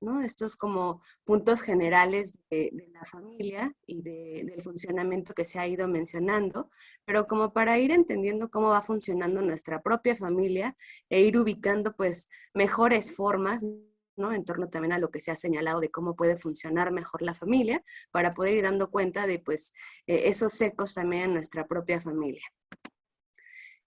¿no? Estos como puntos generales de la familia y del funcionamiento que se ha ido mencionando, pero como para ir entendiendo cómo va funcionando nuestra propia familia e ir ubicando pues mejores formas, ¿no? En torno también a lo que se ha señalado de cómo puede funcionar mejor la familia, para poder ir dando cuenta de pues esos ecos también en nuestra propia familia.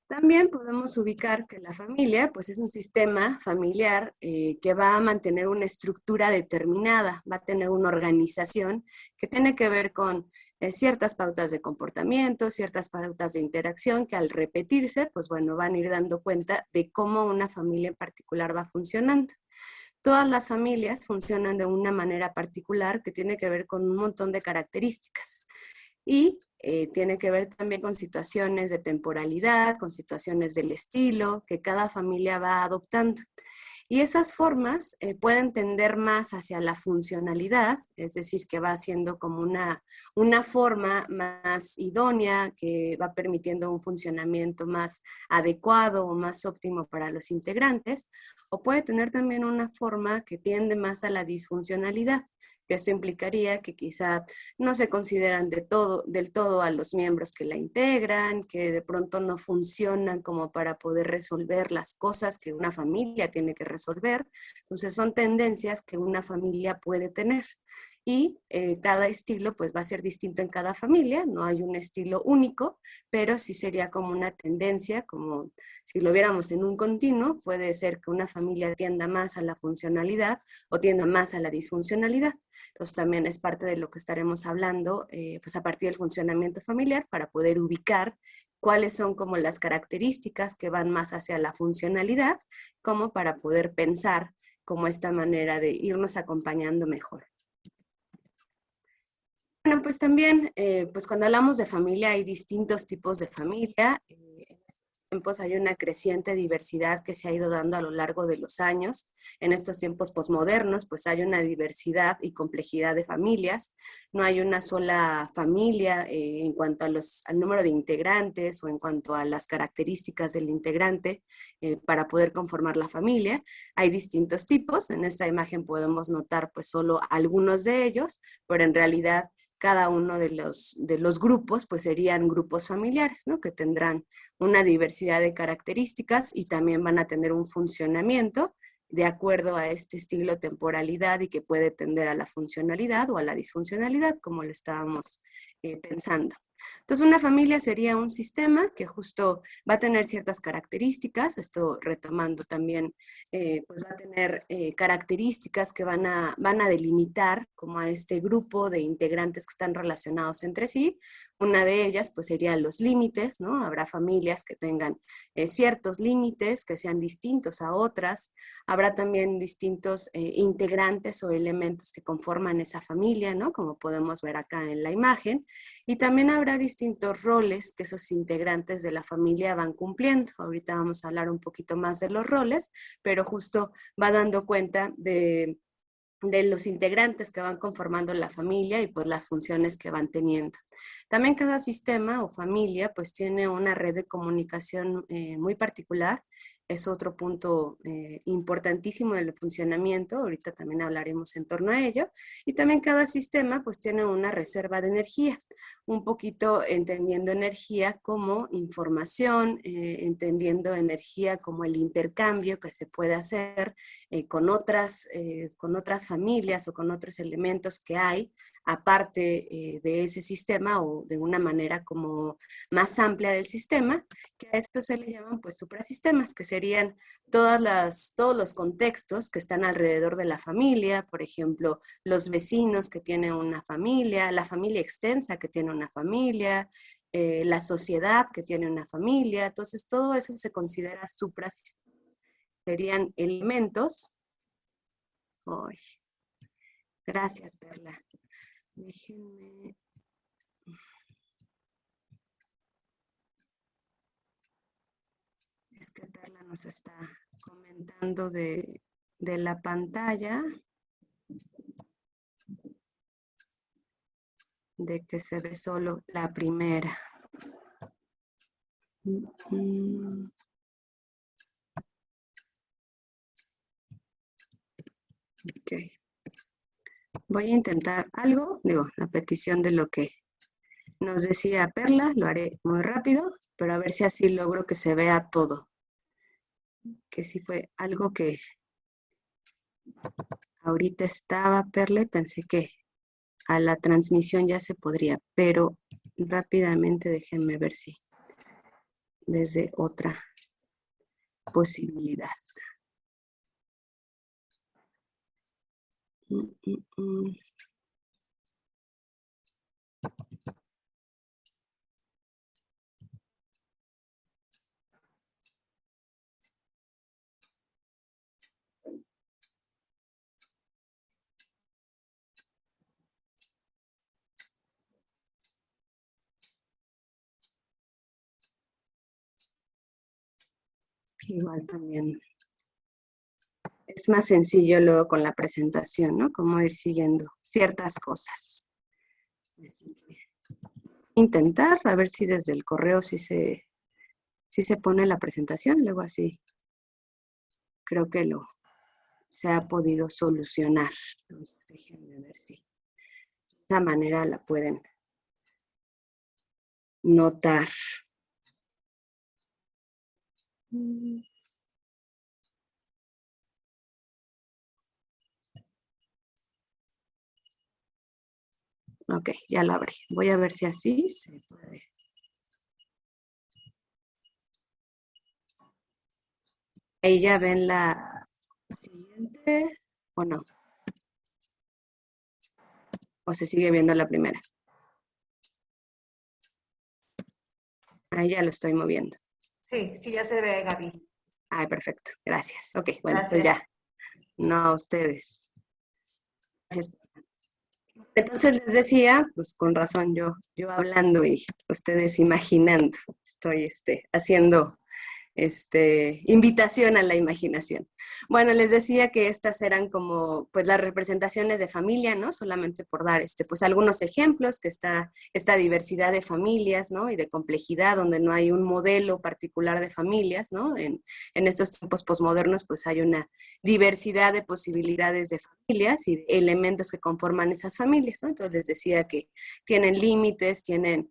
También podemos ubicar que la familia pues es un sistema familiar que va a mantener una estructura determinada, va a tener una organización que tiene que ver con ciertas pautas de comportamiento, ciertas pautas de interacción que al repetirse, pues bueno, van a ir dando cuenta de cómo una familia en particular va funcionando. Todas las familias funcionan de una manera particular que tiene que ver con un montón de características y tiene que ver también con situaciones de temporalidad, con situaciones del estilo que cada familia va adoptando. Y esas formas pueden tender más hacia la funcionalidad, es decir, que va siendo como una forma más idónea, que va permitiendo un funcionamiento más adecuado o más óptimo para los integrantes, o puede tener también una forma que tiende más a la disfuncionalidad, que esto implicaría que quizá no se consideran del todo a los miembros que la integran, que de pronto no funcionan como para poder resolver las cosas que una familia tiene que resolver. Entonces son tendencias que una familia puede tener. Y cada estilo pues va a ser distinto en cada familia, no hay un estilo único, pero sí sería como una tendencia, como si lo viéramos en un continuo, puede ser que una familia tienda más a la funcionalidad o tienda más a la disfuncionalidad. Entonces también es parte de lo que estaremos hablando pues a partir del funcionamiento familiar para poder ubicar cuáles son como las características que van más hacia la funcionalidad, como para poder pensar como esta manera de irnos acompañando mejor. Bueno, pues también, pues cuando hablamos de familia hay distintos tipos de familia. En estos tiempos hay una creciente diversidad que se ha ido dando a lo largo de los años. En estos tiempos posmodernos, pues hay una diversidad y complejidad de familias. No hay una sola familia en cuanto a al número de integrantes o en cuanto a las características del integrante para poder conformar la familia. Hay distintos tipos. En esta imagen podemos notar pues solo algunos de ellos, pero en realidad cada uno de los grupos, pues serían grupos familiares, ¿no? Que tendrán una diversidad de características y también van a tener un funcionamiento de acuerdo a este estilo temporalidad y que puede tender a la funcionalidad o a la disfuncionalidad, como lo estábamos pensando. Entonces, una familia sería un sistema que justo va a tener ciertas características, esto retomando también, pues va a tener características que van a delimitar como a este grupo de integrantes que están relacionados entre sí. Una de ellas, pues serían los límites, ¿no? Habrá familias que tengan ciertos límites que sean distintos a otras. Habrá también distintos integrantes o elementos que conforman esa familia, ¿no? Como podemos ver acá en la imagen. Y también habrá distintos roles que esos integrantes de la familia van cumpliendo. Ahorita vamos a hablar un poquito más de los roles, pero justo va dando cuenta de los integrantes que van conformando la familia y pues las funciones que van teniendo. También cada sistema o familia pues tiene una red de comunicación muy particular. Es otro punto importantísimo del funcionamiento, ahorita también hablaremos en torno a ello, y también cada sistema pues tiene una reserva de energía, un poquito entendiendo energía como información, entendiendo energía como el intercambio que se puede hacer con otras familias o con otros elementos que hay, aparte de ese sistema o de una manera como más amplia del sistema, que a esto se le llaman pues suprasistemas, que serían todos los contextos que están alrededor de la familia, por ejemplo, los vecinos que tienen una familia, la familia extensa que tiene una familia, la sociedad que tiene una familia, entonces todo eso se considera suprasistemas. Serían elementos. Ay, gracias, Perla. Déjenme. Es que Perla nos está comentando de la pantalla, de que se ve solo la primera. Ok. Voy a intentar algo, digo, a petición de lo que nos decía Perla, lo haré muy rápido, pero a ver si así logro que se vea todo. Que sí fue algo que ahorita estaba Perla y pensé que a la transmisión ya se podría, pero rápidamente déjenme ver si desde otra posibilidad. Mm, mm, mm. Igual también es más sencillo luego con la presentación, ¿no? Como ir siguiendo ciertas cosas. Así que intentar a ver si desde el correo si se pone la presentación, luego así creo que se ha podido solucionar. Entonces déjenme ver si de esa manera la pueden notar. Ok, ya la abrí. Voy a ver si así se puede. Ahí ya ven la siguiente, ¿o no? ¿O se sigue viendo la primera? Ahí ya lo estoy moviendo. Sí, sí, ya se ve, Gaby. Ay, perfecto. Gracias. Ok, bueno, pues Gracias. ya. No a ustedes. Gracias. Entonces les decía, pues con razón yo hablando y ustedes imaginando. Estoy haciendo invitación a la imaginación. Bueno, les decía que estas eran como pues las representaciones de familia, ¿no? Solamente por dar pues algunos ejemplos, que está esta diversidad de familias, ¿no? Y de complejidad, donde no hay un modelo particular de familias, ¿no? En estos tiempos posmodernos pues hay una diversidad de posibilidades de familias y de elementos que conforman esas familias, ¿no? Entonces les decía que tienen límites, tienen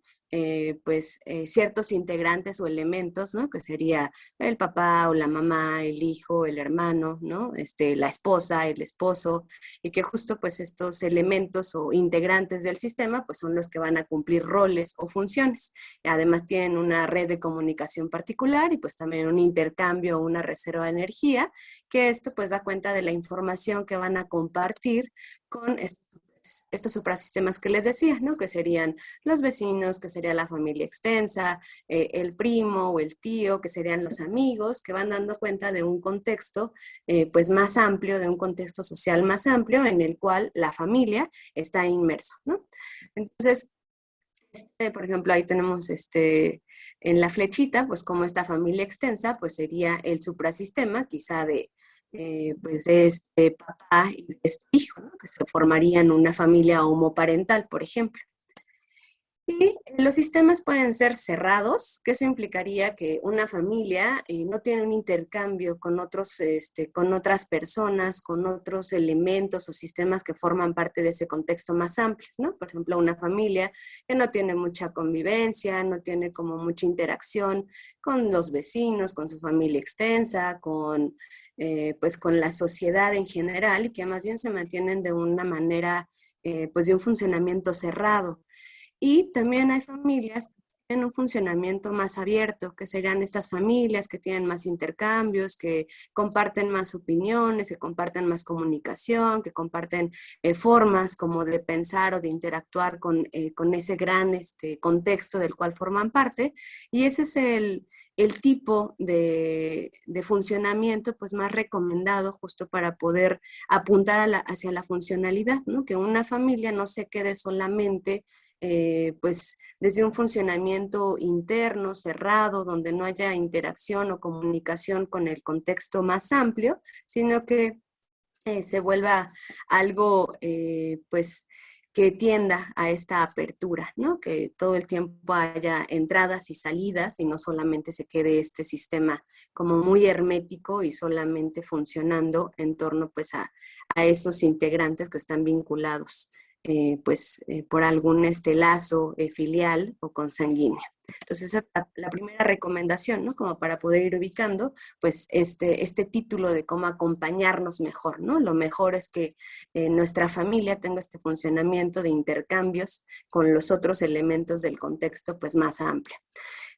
ciertos integrantes o elementos, ¿no? Que sería el papá o la mamá, el hijo, el hermano, ¿no? La esposa, el esposo, y que justo pues estos elementos o integrantes del sistema pues son los que van a cumplir roles o funciones. Además tienen una red de comunicación particular y pues también un intercambio o una reserva de energía, que esto pues da cuenta de la información que van a compartir con estos suprasistemas que les decía, ¿no? Que serían los vecinos, que sería la familia extensa, el primo o el tío, que serían los amigos, que van dando cuenta de un contexto pues más amplio, de un contexto social más amplio en el cual la familia está inmerso, ¿no? Entonces, por ejemplo, ahí tenemos en la flechita, pues como esta familia extensa, pues sería el suprasistema, quizá pues de este papá y de este hijo, ¿no? Que se formarían una familia homoparental, por ejemplo. Y los sistemas pueden ser cerrados, que eso implicaría que una familia no tiene un intercambio con con otras personas, con otros elementos o sistemas que forman parte de ese contexto más amplio, ¿no? Por ejemplo, una familia que no tiene mucha convivencia, no tiene como mucha interacción con los vecinos, con su familia extensa, pues con la sociedad en general, y que más bien se mantienen de una manera, pues de un funcionamiento cerrado. Y también hay familias que tienen un funcionamiento más abierto, que serían estas familias que tienen más intercambios, que comparten más opiniones, que comparten más comunicación, que comparten formas como de pensar o de interactuar con ese gran contexto del cual forman parte. Y ese es el tipo de funcionamiento pues más recomendado justo para poder apuntar hacia la funcionalidad, ¿no? Que una familia no se quede solamente pues desde un funcionamiento interno, cerrado, donde no haya interacción o comunicación con el contexto más amplio, sino que se vuelva algo pues que tienda a esta apertura, ¿no? Que todo el tiempo haya entradas y salidas y no solamente se quede este sistema como muy hermético y solamente funcionando en torno pues a esos integrantes que están vinculados por algún lazo filial o consanguíneo. Entonces, esa es la primera recomendación, ¿no? Como para poder ir ubicando, pues, este título de cómo acompañarnos mejor, ¿no? Lo mejor es que nuestra familia tenga este funcionamiento de intercambios con los otros elementos del contexto, pues, más amplio.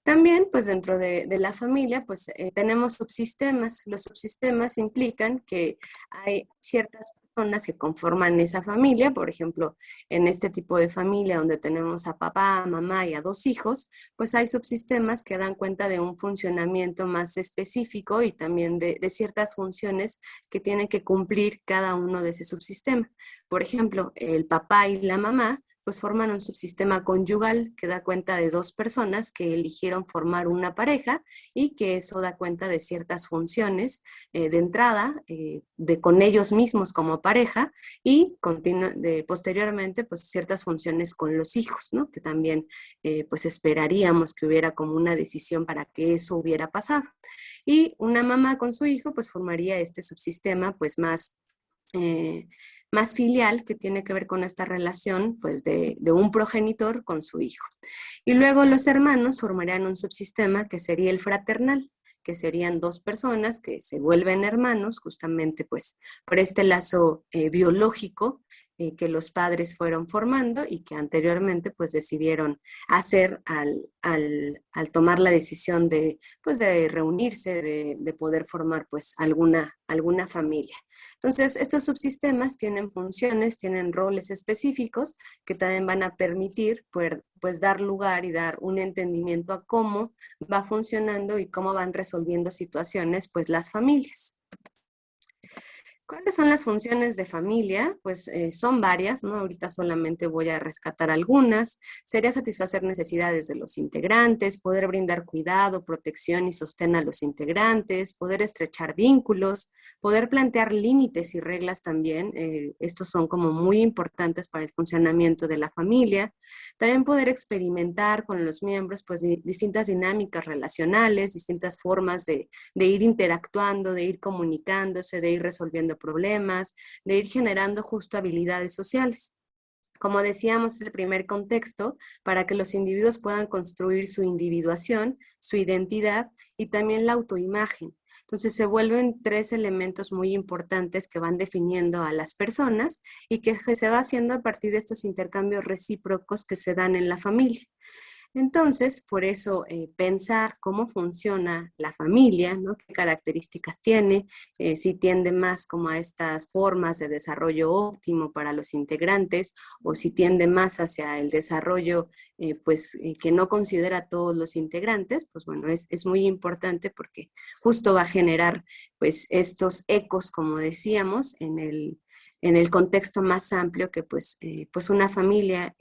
También, pues dentro de la familia, pues tenemos subsistemas. Los subsistemas implican que hay ciertas personas que conforman esa familia. Por ejemplo, en este tipo de familia donde tenemos a papá, mamá y a 2 hijos, pues hay subsistemas que dan cuenta de un funcionamiento más específico y también de ciertas funciones que tiene que cumplir cada uno de ese subsistema. Por ejemplo, el papá y la mamá pues forman un subsistema conyugal que da cuenta de 2 personas que eligieron formar una pareja y que eso da cuenta de ciertas funciones de entrada, con ellos mismos como pareja y posteriormente pues ciertas funciones con los hijos, ¿no? Que también pues esperaríamos que hubiera como una decisión para que eso hubiera pasado. Y una mamá con su hijo pues formaría este subsistema pues eh, más filial, que tiene que ver con esta relación pues de un progenitor con su hijo. Y luego los hermanos formarían un subsistema que sería el fraternal, que serían 2 personas que se vuelven hermanos justamente pues por este lazo biológico que los padres fueron formando y que anteriormente pues decidieron hacer al tomar la decisión pues, de reunirse, de poder formar pues alguna familia. Entonces, estos subsistemas tienen funciones, tienen roles específicos que también van a permitir pues dar lugar y dar un entendimiento a cómo va funcionando y cómo van resolviendo situaciones pues las familias. ¿Cuáles son las funciones de familia? Pues son varias, ¿no? Ahorita solamente voy a rescatar algunas. Sería satisfacer necesidades de los integrantes, poder brindar cuidado, protección y sostén a los integrantes, poder estrechar vínculos, poder plantear límites y reglas también. Estos son como muy importantes para el funcionamiento de la familia. También poder experimentar con los miembros pues distintas dinámicas relacionales, distintas formas de ir interactuando, de ir comunicándose, de ir resolviendo problemas, de ir generando justo habilidades sociales. Como decíamos, es el primer contexto para que los individuos puedan construir su individuación, su identidad y también la autoimagen. Entonces se vuelven 3 elementos muy importantes que van definiendo a las personas y que se va haciendo a partir de estos intercambios recíprocos que se dan en la familia. Entonces, por eso pensar cómo funciona la familia, ¿no? Qué características tiene, si tiende más como a estas formas de desarrollo óptimo para los integrantes o si tiende más hacia el desarrollo que no considera a todos los integrantes, pues bueno, es muy importante porque justo va a generar pues estos ecos, como decíamos, en el contexto más amplio que pues una familia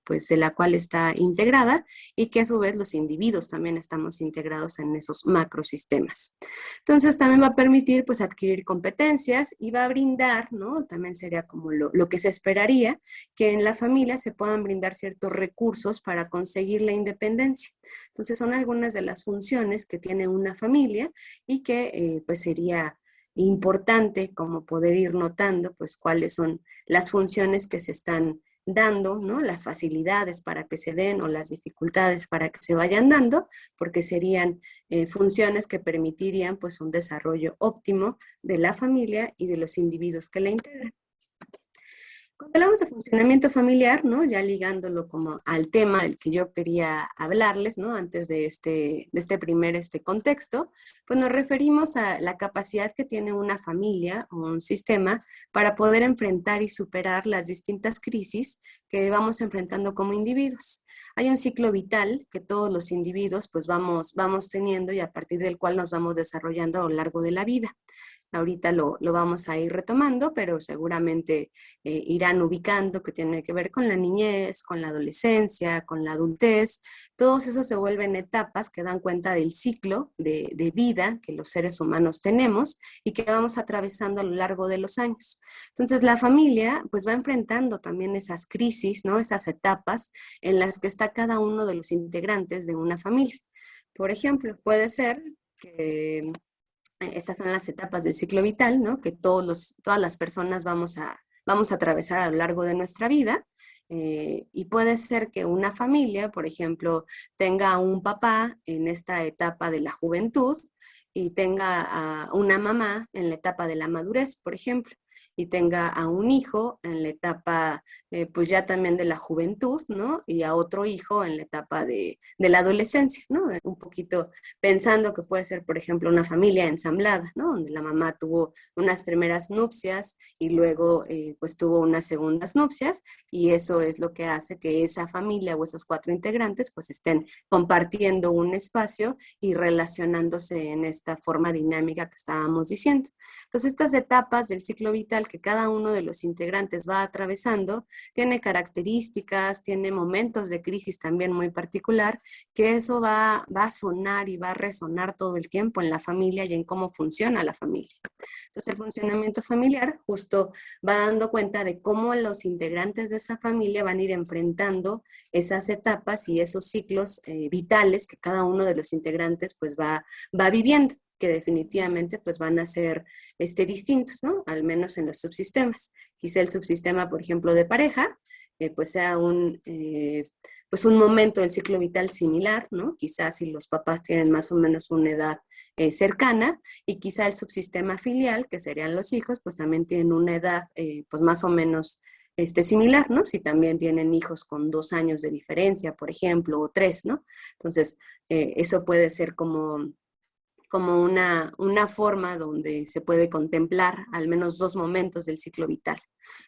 pues de la cual está integrada y que a su vez los individuos también estamos integrados en esos macrosistemas. Entonces también va a permitir pues adquirir competencias y va a brindar, ¿no? También sería como lo que se esperaría, que en la familia se puedan brindar ciertos recursos para conseguir la independencia. Entonces son algunas de las funciones que tiene una familia y que pues sería importante como poder ir notando pues cuáles son las funciones que se están dando, ¿no? Las facilidades para que se den o las dificultades para que se vayan dando, porque serían funciones que permitirían pues un desarrollo óptimo de la familia y de los individuos que la integran. Cuando hablamos de funcionamiento familiar, ¿no? Ya ligándolo como al tema del que yo quería hablarles, ¿no? Antes de este primer contexto, pues nos referimos a la capacidad que tiene una familia o un sistema para poder enfrentar y superar las distintas crisis que vamos enfrentando como individuos. Hay un ciclo vital que todos los individuos pues vamos teniendo y a partir del cual nos vamos desarrollando a lo largo de la vida. Ahorita lo vamos a ir retomando, pero seguramente irán ubicando que tiene que ver con la niñez, con la adolescencia, con la adultez. Todos esos se vuelven etapas que dan cuenta del ciclo de vida que los seres humanos tenemos y que vamos atravesando a lo largo de los años. Entonces la familia pues va enfrentando también esas crisis, ¿no? Esas etapas en las que está cada uno de los integrantes de una familia. Por ejemplo, puede ser que estas son las etapas del ciclo vital, ¿no? Que todas las personas vamos a atravesar a lo largo de nuestra vida. Y puede ser que una familia, por ejemplo, tenga a un papá en esta etapa de la juventud y tenga a una mamá en la etapa de la madurez, por ejemplo, y tenga a un hijo en la etapa, pues ya también de la juventud, ¿no? Y a otro hijo en la etapa de la adolescencia, ¿no? Un poquito pensando que puede ser, por ejemplo, una familia ensamblada, ¿no? Donde la mamá tuvo unas primeras nupcias y luego, pues tuvo unas segundas nupcias, y eso es lo que hace que esa familia o esos 4 integrantes, pues estén compartiendo un espacio y relacionándose en esta forma dinámica que estábamos diciendo. Entonces, estas etapas del ciclo vital que cada uno de los integrantes va atravesando, tiene características, tiene momentos de crisis también muy particular, que eso va a sonar y va a resonar todo el tiempo en la familia y en cómo funciona la familia. Entonces, el funcionamiento familiar justo va dando cuenta de cómo los integrantes de esa familia van a ir enfrentando esas etapas y esos ciclos vitales que cada uno de los integrantes pues va viviendo, que definitivamente pues van a ser distintos, ¿no? Al menos en los subsistemas. Quizá el subsistema, por ejemplo, de pareja, pues sea pues un momento del ciclo vital similar, ¿no? Quizás si los papás tienen más o menos una edad cercana, y quizá el subsistema filial, que serían los hijos, pues también tienen una edad pues más o menos similar, ¿no? Si también tienen hijos con 2 años de diferencia, por ejemplo, o 3, ¿no? Entonces, eso puede ser como una forma donde se puede contemplar al menos 2 momentos del ciclo vital.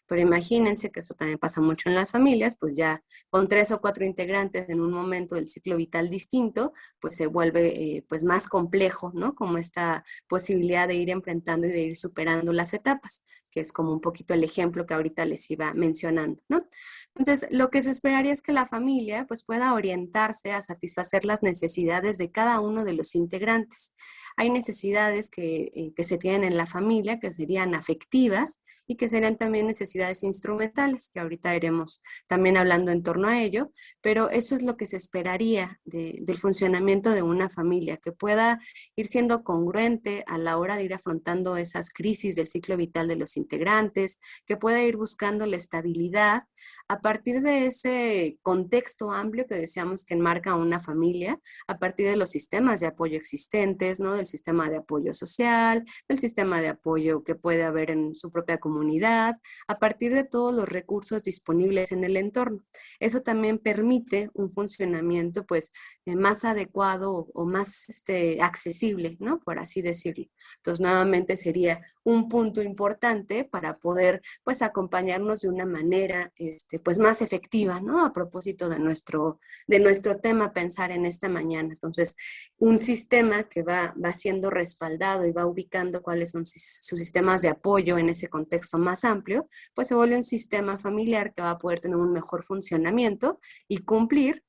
Pero imagínense que eso también pasa mucho en las familias, pues ya con 3 o 4 integrantes en un momento del ciclo vital distinto, pues se vuelve pues más complejo, ¿no? Como esta posibilidad de ir enfrentando y de ir superando las etapas, que es como un poquito el ejemplo que ahorita les iba mencionando, ¿no? Entonces, lo que se esperaría es que la familia pues pueda orientarse a satisfacer las necesidades de cada uno de los integrantes. Hay necesidades que se tienen en la familia que serían afectivas y que serían también necesidades instrumentales, que ahorita iremos también hablando en torno a ello, pero eso es lo que se esperaría del funcionamiento de una familia, que pueda ir siendo congruente a la hora de ir afrontando esas crisis del ciclo vital de los integrantes, que pueda ir buscando la estabilidad a partir de ese contexto amplio que decíamos que enmarca una familia, a partir de los sistemas de apoyo existentes, ¿no? Del sistema de apoyo social, del sistema de apoyo que puede haber en su propia comunidad, a partir de todos los recursos disponibles en el entorno. Eso también permite un funcionamiento pues más adecuado o más accesible, ¿no? Por así decirlo. Entonces, nuevamente sería un punto importante para poder pues acompañarnos de una manera pues más efectiva, ¿no? A propósito de nuestro tema pensar en esta mañana. Entonces, un sistema que va siendo respaldado y va ubicando cuáles son sus sistemas de apoyo en ese contexto más amplio, pues se vuelve un sistema familiar que va a poder tener un mejor funcionamiento y cumplir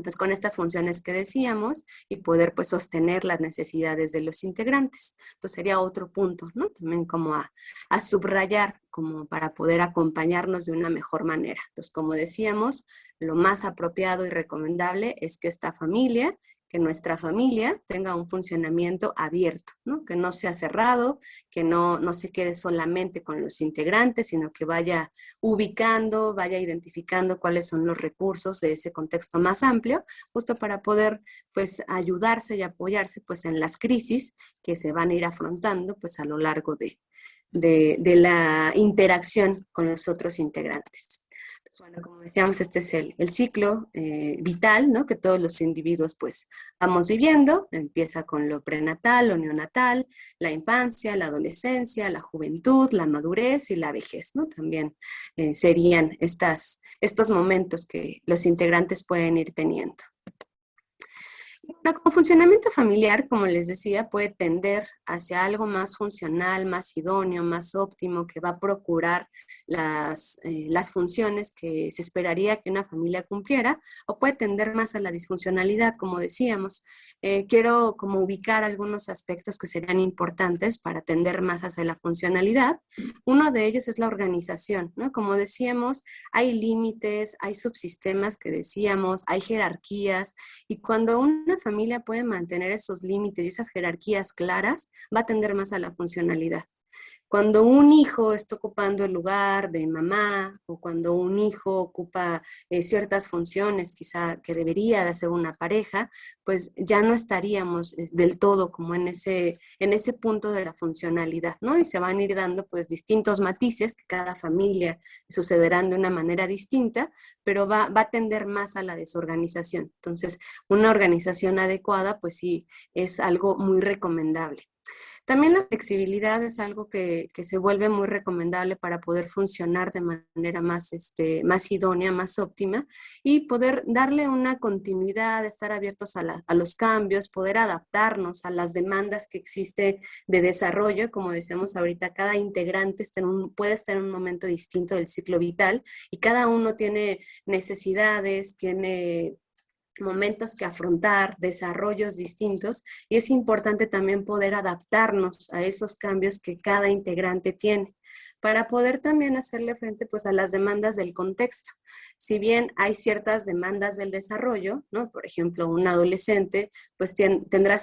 pues con estas funciones que decíamos y poder pues sostener las necesidades de los integrantes. Entonces sería otro punto, ¿no? También como a subrayar como para poder acompañarnos de una mejor manera. Entonces, como decíamos, lo más apropiado y recomendable es que nuestra familia tenga un funcionamiento abierto, ¿no? Que no sea cerrado, que no se quede solamente con los integrantes, sino que vaya ubicando, vaya identificando cuáles son los recursos de ese contexto más amplio, justo para poder pues ayudarse y apoyarse pues en las crisis que se van a ir afrontando pues a lo largo de la interacción con los otros integrantes. Bueno, como decíamos, este es el ciclo vital, ¿no? Que todos los individuos pues vamos viviendo. Empieza con lo prenatal, lo neonatal, la infancia, la adolescencia, la juventud, la madurez y la vejez, ¿no? También serían estos momentos que los integrantes pueden ir teniendo. Como funcionamiento familiar, como les decía, puede tender hacia algo más funcional, más idóneo, más óptimo, que va a procurar las funciones que se esperaría que una familia cumpliera, o puede tender más a la disfuncionalidad, como decíamos. Quiero como ubicar algunos aspectos que serían importantes para tender más hacia la funcionalidad. Uno de ellos es la organización, ¿no? Como decíamos, hay límites, hay subsistemas que decíamos, hay jerarquías, y cuando una familia puede mantener esos límites y esas jerarquías claras, va a tender más a la funcionalidad. Cuando un hijo está ocupando el lugar de mamá o cuando un hijo ocupa ciertas funciones quizá que debería de hacer una pareja, pues ya no estaríamos del todo como en ese punto de la funcionalidad, ¿no? Y se van a ir dando pues distintos matices que cada familia sucederán de una manera distinta, pero va a tender más a la desorganización. Entonces, una organización adecuada pues sí es algo muy recomendable. También la flexibilidad es algo que se vuelve muy recomendable para poder funcionar de manera más, más idónea, más óptima y poder darle una continuidad, estar abiertos a los cambios, poder adaptarnos a las demandas que existe de desarrollo. Como decíamos ahorita, cada integrante puede estar en un momento distinto del ciclo vital y cada uno tiene necesidades, tiene momentos que afrontar, desarrollos distintos, y es importante también poder adaptarnos a esos cambios que cada integrante tiene para poder también hacerle frente pues a las demandas del contexto. Si bien hay ciertas demandas del desarrollo, ¿no? Por ejemplo, un adolescente pues tendrá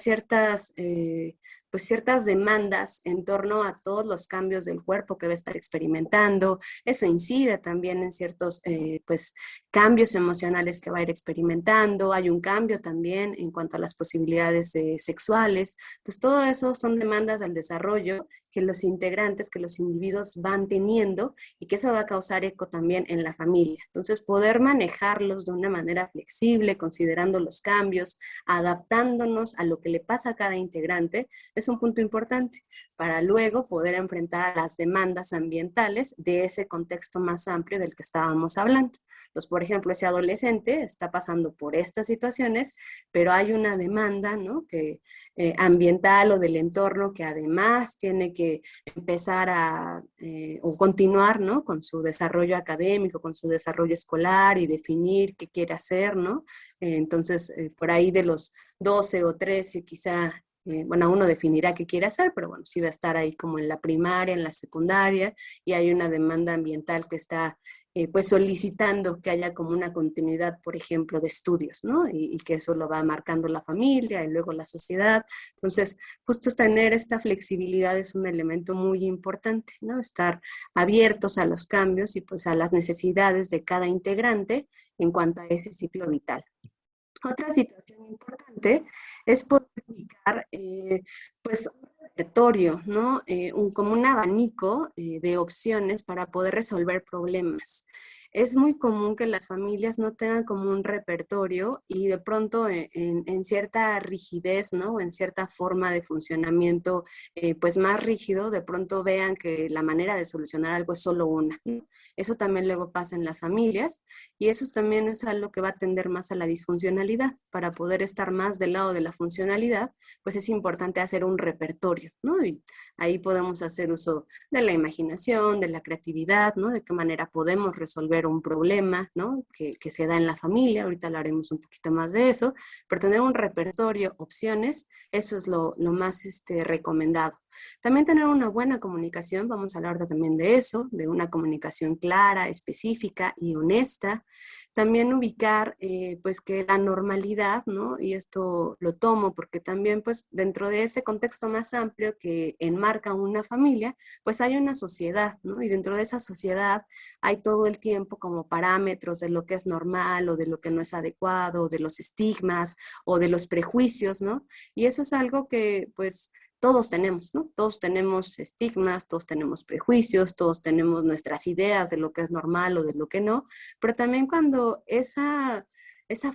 pues ciertas demandas en torno a todos los cambios del cuerpo que va a estar experimentando. Eso incide también en ciertos pues cambios emocionales que va a ir experimentando. Hay un cambio también en cuanto a las posibilidades sexuales. Entonces, todo eso son demandas del desarrollo que los integrantes, que los individuos van teniendo y que eso va a causar eco también en la familia. Entonces, poder manejarlos de una manera flexible, considerando los cambios, adaptándonos a lo que le pasa a cada integrante, es un punto importante para luego poder enfrentar a las demandas ambientales de ese contexto más amplio del que estábamos hablando. Entonces, por ejemplo, ese adolescente está pasando por estas situaciones, pero hay una demanda, ¿no? Ambiental o del entorno que además tiene que empezar o continuar, ¿no? Con su desarrollo académico, con su desarrollo escolar y definir qué quiere hacer, ¿no? Entonces, por ahí de los 12 o 13 quizá bueno, uno definirá qué quiere hacer, pero bueno, sí va a estar ahí como en la primaria, en la secundaria, y hay una demanda ambiental que está pues solicitando que haya como una continuidad, por ejemplo, de estudios, ¿no? Y que eso lo va marcando la familia y luego la sociedad. Entonces, justo tener esta flexibilidad es un elemento muy importante, ¿no? Estar abiertos a los cambios y pues a las necesidades de cada integrante en cuanto a ese ciclo vital. Otra situación importante es poder ubicar pues un repertorio, ¿no? Como un abanico de opciones para poder resolver problemas. Es muy común que las familias no tengan como un repertorio y de pronto en cierta rigidez, ¿no? O en cierta forma de funcionamiento pues más rígido, de pronto vean que la manera de solucionar algo es solo una, ¿no? Eso también luego pasa en las familias y eso también es algo que va a tender más a la disfuncionalidad. Para poder estar más del lado de la funcionalidad, pues es importante hacer un repertorio, ¿no? Y ahí podemos hacer uso de la imaginación, de la creatividad, ¿no? De qué manera podemos resolver un problema, ¿no? Que se da en la familia, ahorita hablaremos un poquito más de eso, pero tener un repertorio, opciones, eso es lo más recomendado. También tener una buena comunicación, vamos a hablar también de eso, de una comunicación clara, específica y honesta. También ubicar pues que la normalidad, ¿no? Y esto lo tomo porque también pues dentro de ese contexto más amplio que enmarca una familia, pues hay una sociedad, ¿no? Y dentro de esa sociedad hay todo el tiempo como parámetros de lo que es normal o de lo que no es adecuado, de los estigmas o de los prejuicios, ¿no? Y eso es algo que pues todos tenemos, ¿no? Todos tenemos estigmas, todos tenemos prejuicios, todos tenemos nuestras ideas de lo que es normal o de lo que no, pero también cuando esa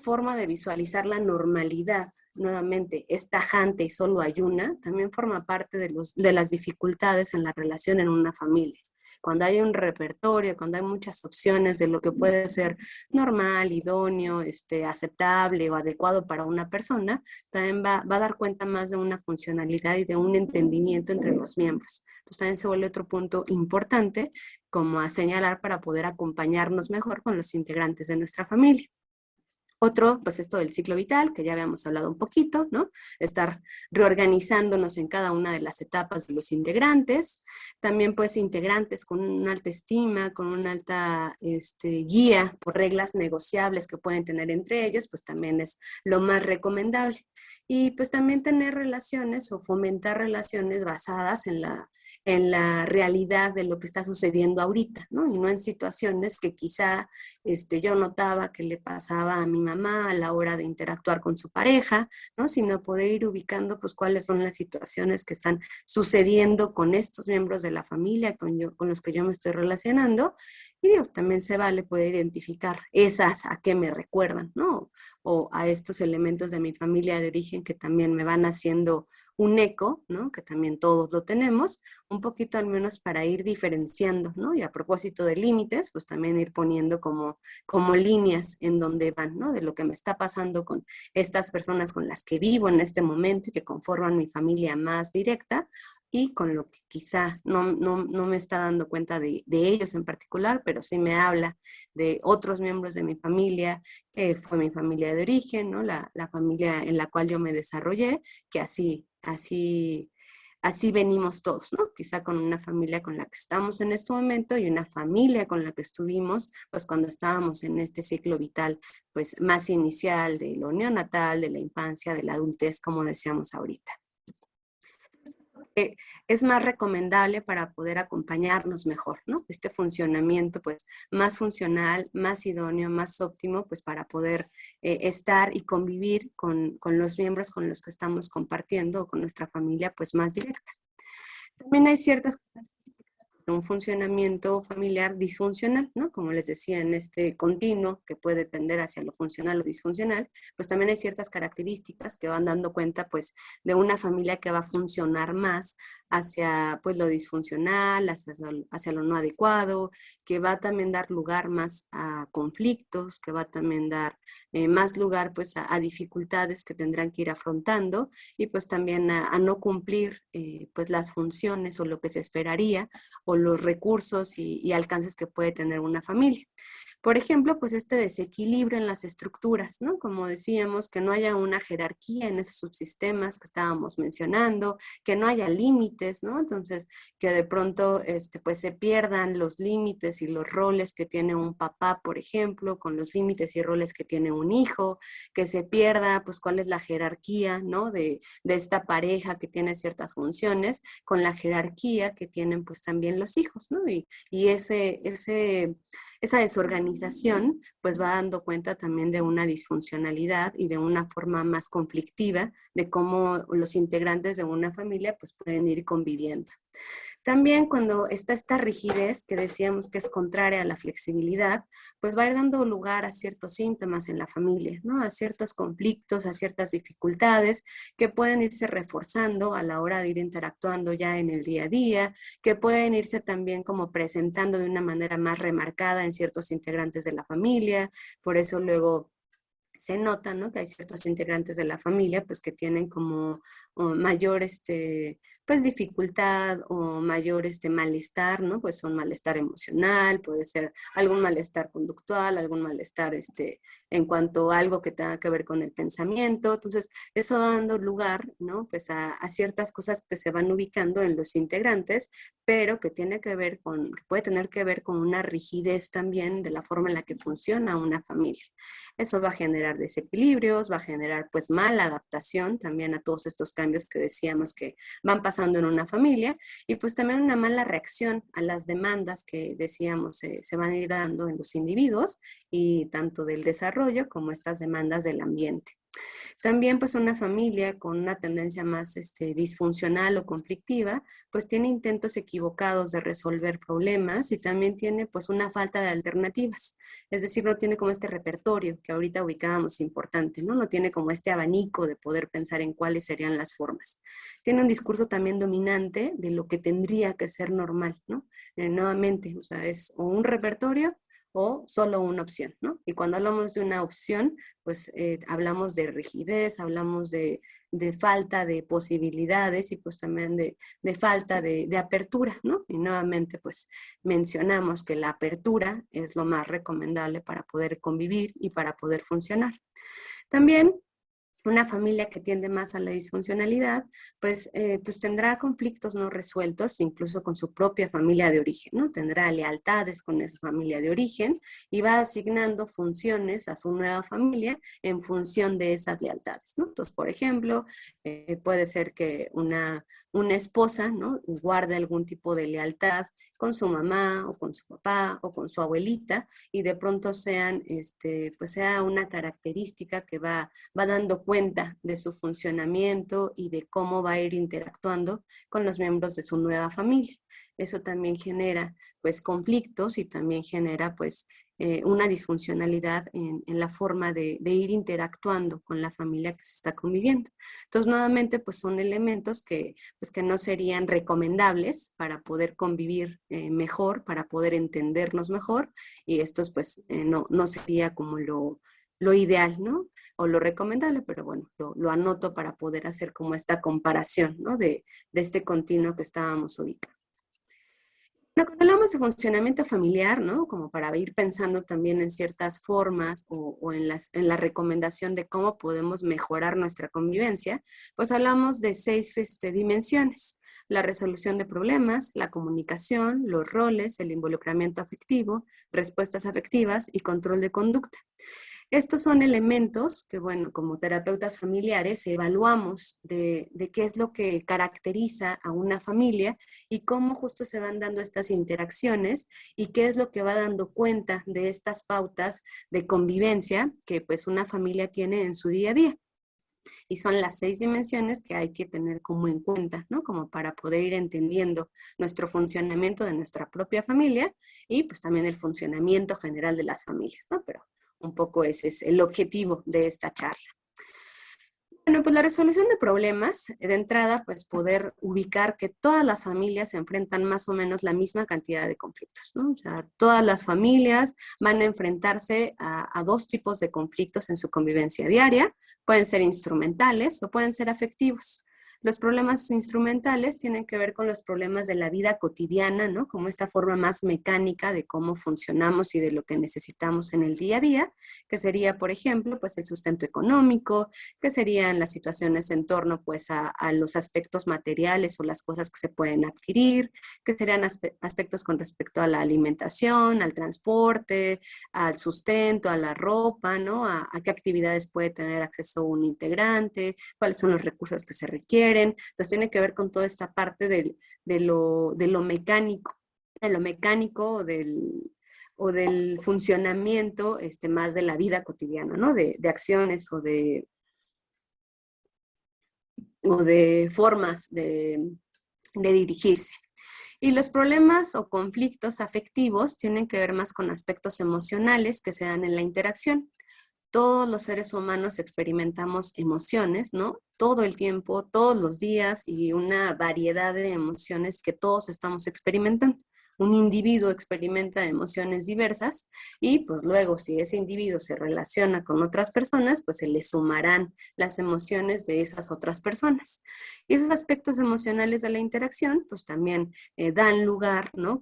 forma de visualizar la normalidad nuevamente es tajante y solo hay una, también forma parte de las dificultades en la relación en una familia. cuando hay un repertorio, cuando hay muchas opciones de lo que puede ser normal, idóneo, aceptable o adecuado para una persona, también va a dar cuenta más de una funcionalidad y de un entendimiento entre los miembros. Entonces también se vuelve otro punto importante como a señalar para poder acompañarnos mejor con los integrantes de nuestra familia. Otro, pues esto del ciclo vital, que ya habíamos hablado un poquito, ¿no? Estar reorganizándonos en cada una de las etapas de los integrantes. También, pues, integrantes con una alta estima, con una alta guía por reglas negociables que pueden tener entre ellos, pues también es lo más recomendable. Y pues también tener relaciones o fomentar relaciones basadas en la realidad de lo que está sucediendo ahorita, ¿no? Y no en situaciones que quizá yo notaba que le pasaba a mi mamá a la hora de interactuar con su pareja, ¿no? Sino poder ir ubicando pues cuáles son las situaciones que están sucediendo con estos miembros de la familia con los que yo me estoy relacionando. Y digo, también se vale poder identificar esas a qué me recuerdan, ¿no? O a estos elementos de mi familia de origen que también me van haciendo un eco, ¿no? Que también todos lo tenemos, un poquito al menos para ir diferenciando, ¿no? Y a propósito de límites, pues también ir poniendo como líneas en donde van, ¿no? De lo que me está pasando con estas personas con las que vivo en este momento y que conforman mi familia más directa, y con lo que quizá no me está dando cuenta de ellos en particular, pero sí me habla de otros miembros de mi familia, que fue mi familia de origen, ¿no? La familia en la cual yo me desarrollé, que así venimos todos, ¿no? Quizá con una familia con la que estamos en este momento y una familia con la que estuvimos, pues cuando estábamos en este ciclo vital, pues más inicial de lo neonatal, de la infancia, de la adultez, como decíamos ahorita. Es más recomendable para poder acompañarnos mejor, ¿no? Este funcionamiento, pues, más funcional, más idóneo, más óptimo, pues, para poder estar y convivir con los miembros con los que estamos compartiendo o con nuestra familia, pues, más directa. También hay ciertas un funcionamiento familiar disfuncional, ¿no? Como les decía, en este continuo que puede tender hacia lo funcional o disfuncional, pues también hay ciertas características que van dando cuenta, pues, de una familia que va a funcionar más hacia, pues, lo disfuncional, hacia lo no adecuado, que va a también dar lugar más a conflictos, que va a también dar más lugar, pues, a dificultades que tendrán que ir afrontando y, pues, también a no cumplir, pues, las funciones o lo que se esperaría o los recursos y alcances que puede tener una familia. Por ejemplo, pues este desequilibrio en las estructuras, ¿no? Como decíamos, que no haya una jerarquía en esos subsistemas que estábamos mencionando, que no haya límites, ¿no? Entonces, que de pronto pues se pierdan los límites y los roles que tiene un papá, por ejemplo, con los límites y roles que tiene un hijo, que se pierda, pues, cuál es la jerarquía, ¿no? De esta pareja que tiene ciertas funciones, con la jerarquía que tienen, pues, también los hijos, ¿no? Y esa desorganización pues va dando cuenta también de una disfuncionalidad y de una forma más conflictiva de cómo los integrantes de una familia pues pueden ir conviviendo. También cuando está esta rigidez que decíamos que es contraria a la flexibilidad, pues va a ir dando lugar a ciertos síntomas en la familia, ¿no? A ciertos conflictos, a ciertas dificultades que pueden irse reforzando a la hora de ir interactuando ya en el día a día, que pueden irse también como presentando de una manera más remarcada en ciertos integrantes de la familia. Por eso luego se nota, ¿no? Que hay ciertos integrantes de la familia, pues, que tienen como mayor, pues, dificultad o mayor, malestar, ¿no? Pues, un malestar emocional, puede ser algún malestar conductual, algún malestar, en cuanto a algo que tenga que ver con el pensamiento. Entonces, eso dando lugar, ¿no? Pues, a ciertas cosas que se van ubicando en los integrantes, pero que que puede tener que ver con una rigidez también de la forma en la que funciona una familia. Eso va a generar desequilibrios, va a generar pues mala adaptación también a todos estos cambios que decíamos que van pasando en una familia y pues también una mala reacción a las demandas que decíamos se van a ir dando en los individuos y tanto del desarrollo como estas demandas del ambiente. También pues una familia con una tendencia más disfuncional o conflictiva, pues tiene intentos equivocados de resolver problemas y también tiene pues una falta de alternativas. Es decir, no tiene como este repertorio que ahorita ubicábamos importante, ¿no? No tiene como este abanico de poder pensar en cuáles serían las formas. Tiene un discurso también dominante de lo que tendría que ser normal, ¿no? Nuevamente, o sea, es o un repertorio o solo una opción, ¿no? Y cuando hablamos de una opción, pues hablamos de rigidez, hablamos de falta de posibilidades y pues también de falta de apertura, ¿no? Y nuevamente pues mencionamos que la apertura es lo más recomendable para poder convivir y para poder funcionar. También una familia que tiende más a la disfuncionalidad, pues tendrá conflictos no resueltos, incluso con su propia familia de origen, ¿no? Tendrá lealtades con esa familia de origen y va asignando funciones a su nueva familia en función de esas lealtades, ¿no? Entonces, por ejemplo, puede ser que una esposa, ¿no? Guarde algún tipo de lealtad con su mamá o con su papá o con su abuelita y de pronto pues sea una característica que va dando cuenta de su funcionamiento y de cómo va a ir interactuando con los miembros de su nueva familia. Eso también genera pues conflictos y también genera pues una disfuncionalidad en la forma de ir interactuando con la familia que se está conviviendo. Entonces, nuevamente, pues son elementos pues, que no serían recomendables para poder convivir mejor, para poder entendernos mejor, y estos pues no sería como lo ideal, ¿no? O lo recomendable, pero bueno, lo anoto para poder hacer como esta comparación, ¿no? De este continuo que estábamos ubicando. Cuando hablamos de funcionamiento familiar, ¿no? Como para ir pensando también en ciertas formas o en la recomendación de cómo podemos mejorar nuestra convivencia, pues hablamos de 6 dimensiones: la resolución de problemas, la comunicación, los roles, el involucramiento afectivo, respuestas afectivas y control de conducta. Estos son elementos que, bueno, como terapeutas familiares evaluamos de qué es lo que caracteriza a una familia y cómo justo se van dando estas interacciones y qué es lo que va dando cuenta de estas pautas de convivencia que pues una familia tiene en su día a día. Y son las 6 dimensiones que hay que tener como en cuenta, ¿no? Como para poder ir entendiendo nuestro funcionamiento de nuestra propia familia y pues también el funcionamiento general de las familias, ¿no? Pero un poco ese es el objetivo de esta charla. Bueno, pues la resolución de problemas, de entrada, pues poder ubicar que todas las familias se enfrentan más o menos la misma cantidad de conflictos, ¿no? O sea, todas las familias van a enfrentarse a 2 tipos de conflictos en su convivencia diaria. Pueden ser instrumentales o pueden ser afectivos. Los problemas instrumentales tienen que ver con los problemas de la vida cotidiana, ¿no? Como esta forma más mecánica de cómo funcionamos y de lo que necesitamos en el día a día, que sería, por ejemplo, pues el sustento económico, que serían las situaciones en torno pues a los aspectos materiales o las cosas que se pueden adquirir, que serían aspectos con respecto a la alimentación, al transporte, al sustento, a la ropa, ¿no? A qué actividades puede tener acceso un integrante, cuáles son los recursos que se requieren. Entonces tiene que ver con toda esta parte de lo mecánico, o del funcionamiento más de la vida cotidiana, ¿no? De acciones o de formas de dirigirse. Y los problemas o conflictos afectivos tienen que ver más con aspectos emocionales que se dan en la interacción. Todos los seres humanos experimentamos emociones, ¿no? Todo el tiempo, todos los días, y una variedad de emociones que todos estamos experimentando. Un individuo experimenta emociones diversas y pues luego si ese individuo se relaciona con otras personas, pues se le sumarán las emociones de esas otras personas. Y esos aspectos emocionales de la interacción pues también dan lugar, ¿no?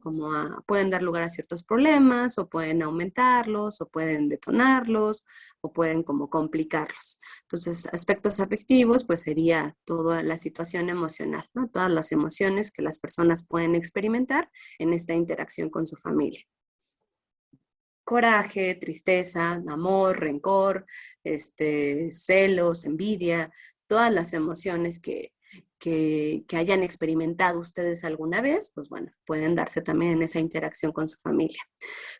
Pueden dar lugar a ciertos problemas o pueden aumentarlos o pueden detonarlos o pueden como complicarlos. Entonces, aspectos afectivos, pues sería toda la situación emocional, ¿no? Todas las emociones que las personas pueden experimentar en esta interacción con su familia. Coraje, tristeza, amor, rencor, celos, envidia, todas las emociones que que hayan experimentado ustedes alguna vez, pues bueno, pueden darse también en esa interacción con su familia.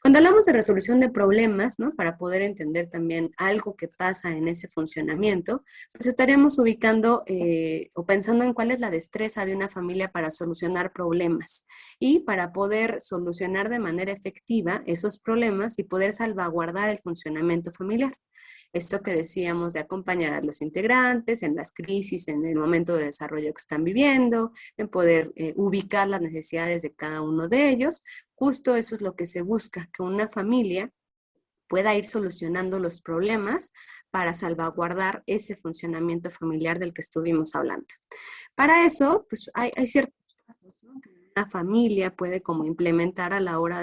Cuando hablamos de resolución de problemas, ¿no? Para poder entender también algo que pasa en ese funcionamiento, pues estaríamos ubicando o pensando en cuál es la destreza de una familia para solucionar problemas y para poder solucionar de manera efectiva esos problemas y poder salvaguardar el funcionamiento familiar. Esto que decíamos de acompañar a los integrantes en las crisis, en el momento de desarrollo que están viviendo, en poder ubicar las necesidades de cada uno de ellos. Justo eso es lo que se busca, que una familia pueda ir solucionando los problemas para salvaguardar ese funcionamiento familiar del que estuvimos hablando. Para eso, pues hay ciertos pasos, ¿no? Que una familia puede como implementar a la hora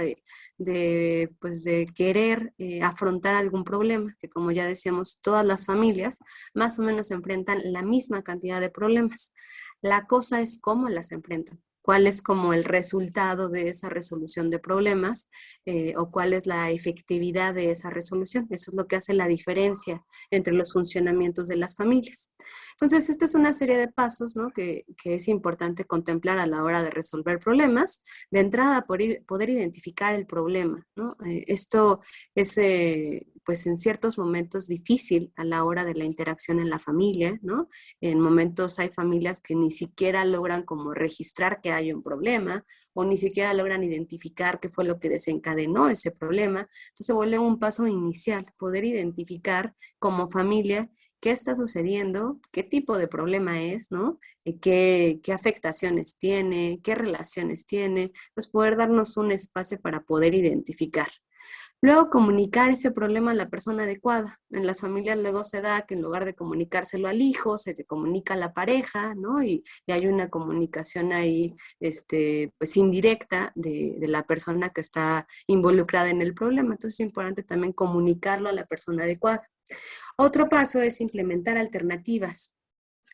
pues de querer afrontar algún problema, que como ya decíamos, todas las familias más o menos enfrentan la misma cantidad de problemas. La cosa es cómo las enfrentan, cuál es como el resultado de esa resolución de problemas o cuál es la efectividad de esa resolución. Eso es lo que hace la diferencia entre los funcionamientos de las familias. Entonces, esta es una serie de pasos, ¿no? que es importante contemplar a la hora de resolver problemas. De entrada, poder identificar el problema, ¿no? Esto es pues en ciertos momentos difícil a la hora de la interacción en la familia, ¿no? En momentos hay familias que ni siquiera logran como registrar que hay un problema o ni siquiera logran identificar qué fue lo que desencadenó ese problema. Entonces se vuelve un paso inicial, poder identificar como familia qué está sucediendo, qué tipo de problema es, ¿no? Qué afectaciones tiene, qué relaciones tiene, pues poder darnos un espacio para poder identificar. Luego, comunicar ese problema a la persona adecuada. En las familias luego se da que en lugar de comunicárselo al hijo, se le comunica a la pareja, ¿no? Y hay una comunicación ahí, pues indirecta de la persona que está involucrada en el problema. Entonces es importante también comunicarlo a la persona adecuada. Otro paso es implementar alternativas,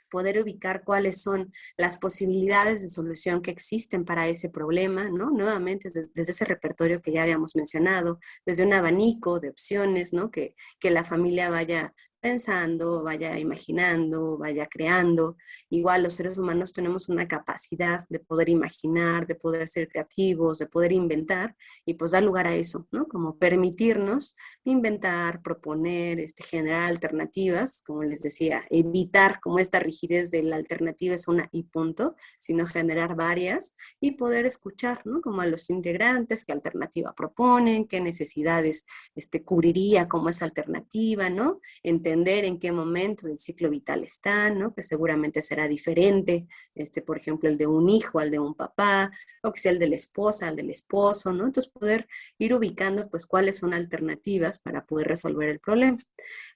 poder ubicar cuáles son las posibilidades de solución que existen para ese problema, ¿no? Nuevamente, desde ese repertorio que ya habíamos mencionado, desde un abanico de opciones, ¿no? Que la familia vaya pensando, vaya imaginando, vaya creando. Igual los seres humanos tenemos una capacidad de poder imaginar, de poder ser creativos, de poder inventar, y pues da lugar a eso, ¿no? Como permitirnos inventar, proponer, generar alternativas, como les decía, evitar como esta rigidez de la alternativa es una y punto, sino generar varias y poder escuchar, ¿no? Como a los integrantes, qué alternativa proponen, qué necesidades cubriría como esa alternativa, ¿no? Entender en qué momento del ciclo vital están, ¿no? Que seguramente será diferente, por ejemplo, el de un hijo al de un papá, o que sea el de la esposa al del esposo, ¿no? Entonces poder ir ubicando pues cuáles son alternativas para poder resolver el problema.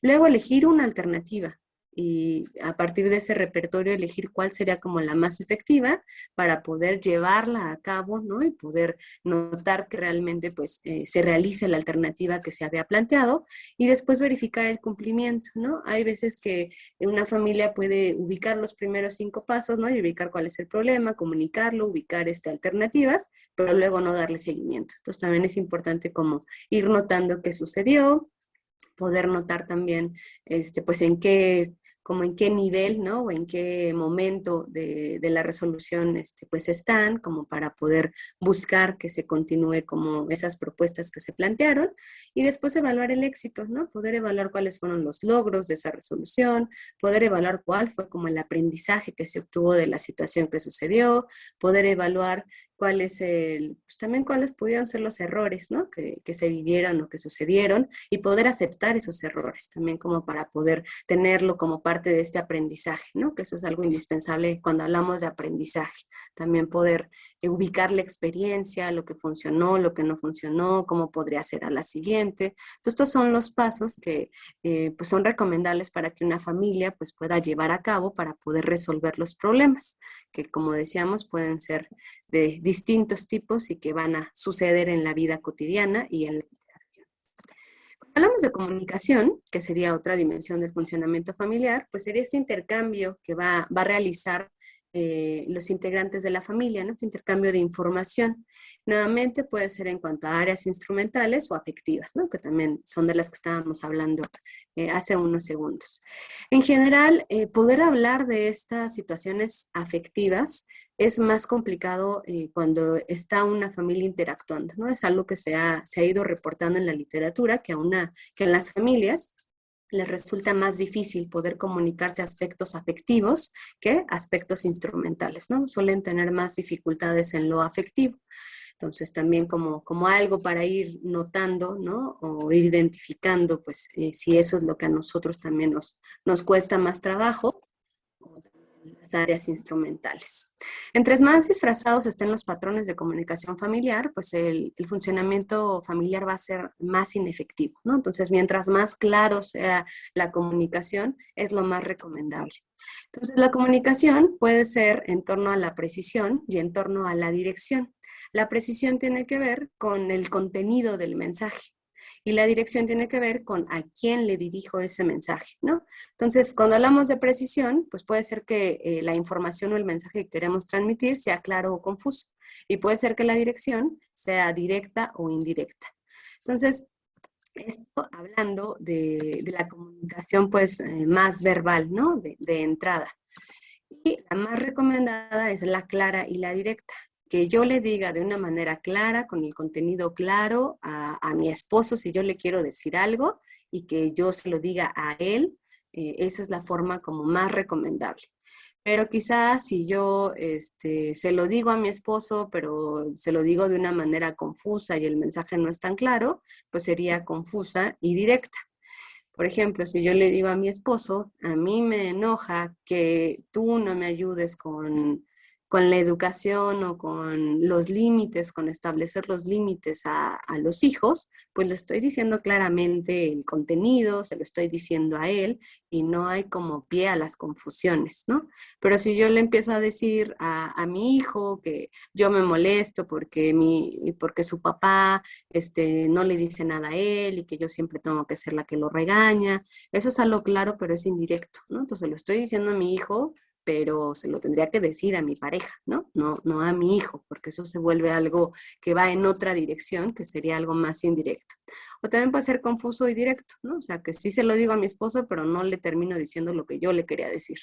Luego elegir una alternativa y a partir de ese repertorio elegir cuál sería como la más efectiva para poder llevarla a cabo, ¿no? Y poder notar que realmente pues se realice la alternativa que se había planteado y después verificar el cumplimiento, ¿no? Hay veces que una familia puede ubicar los primeros 5 pasos, ¿no? Y ubicar cuál es el problema, comunicarlo, ubicar alternativas, pero luego no darle seguimiento. Entonces también es importante como ir notando qué sucedió, poder notar también, pues como en qué nivel, ¿no? O en qué momento de la resolución, pues están, como para poder buscar que se continúe como esas propuestas que se plantearon y después evaluar el éxito, ¿no? Poder evaluar cuáles fueron los logros de esa resolución, poder evaluar cuál fue como el aprendizaje que se obtuvo de la situación que sucedió, poder evaluar cuál es pues también cuáles pudieron ser los errores, ¿no? Que se vivieron o que sucedieron y poder aceptar esos errores también como para poder tenerlo como parte de este aprendizaje, ¿no? Que eso es algo indispensable cuando hablamos de aprendizaje. También poder ubicar la experiencia, lo que funcionó, lo que no funcionó, cómo podría ser a la siguiente. Entonces, estos son los pasos que pues son recomendables para que una familia pues pueda llevar a cabo para poder resolver los problemas, que como decíamos pueden ser de distintos tipos y que van a suceder en la vida cotidiana y en la interacción. Cuando hablamos de comunicación, que sería otra dimensión del funcionamiento familiar, pues sería este intercambio que va a realizar los integrantes de la familia, ¿no? Este intercambio de información. Nuevamente puede ser en cuanto a áreas instrumentales o afectivas, ¿no? Que también son de las que estábamos hablando hace unos segundos. En general, poder hablar de estas situaciones afectivas es más complicado cuando está una familia interactuando, ¿no? Es algo que se ha ido reportando en la literatura, que en las familias les resulta más difícil poder comunicarse aspectos afectivos que aspectos instrumentales, ¿no? Suelen tener más dificultades en lo afectivo. Entonces también como algo para ir notando, ¿no? O ir identificando, pues si eso es lo que a nosotros también nos cuesta más trabajo, las áreas instrumentales. Entre más disfrazados estén los patrones de comunicación familiar, pues el funcionamiento familiar va a ser más inefectivo, ¿no? Entonces, mientras más claro sea la comunicación, es lo más recomendable. Entonces, la comunicación puede ser en torno a la precisión y en torno a la dirección. La precisión tiene que ver con el contenido del mensaje. Y la dirección tiene que ver con a quién le dirijo ese mensaje, ¿no? Entonces, cuando hablamos de precisión, pues puede ser que la información o el mensaje que queremos transmitir sea claro o confuso. Y puede ser que la dirección sea directa o indirecta. Entonces, esto hablando de la comunicación pues más verbal, ¿no? De entrada. Y la más recomendada es la clara y la directa. Que yo le diga de una manera clara, con el contenido claro a mi esposo si yo le quiero decir algo y que yo se lo diga a él, esa es la forma como más recomendable. Pero quizás si yo se lo digo a mi esposo, pero se lo digo de una manera confusa y el mensaje no es tan claro, pues sería confusa y directa. Por ejemplo, si yo le digo a mi esposo, a mí me enoja que tú no me ayudes con la educación o con los límites, con establecer los límites a los hijos, pues le estoy diciendo claramente el contenido, se lo estoy diciendo a él y no hay como pie a las confusiones, ¿no? Pero si yo le empiezo a decir mi hijo que yo me molesto porque su papá no le dice nada a él y que yo siempre tengo que ser la que lo regaña, eso es algo claro, pero es indirecto, ¿no? Entonces lo estoy diciendo a mi hijo, pero se lo tendría que decir a mi pareja, ¿no? No a mi hijo, porque eso se vuelve algo que va en otra dirección, que sería algo más indirecto. O también puede ser confuso y directo, ¿no? O sea, que sí se lo digo a mi esposo, pero no le termino diciendo lo que yo le quería decir.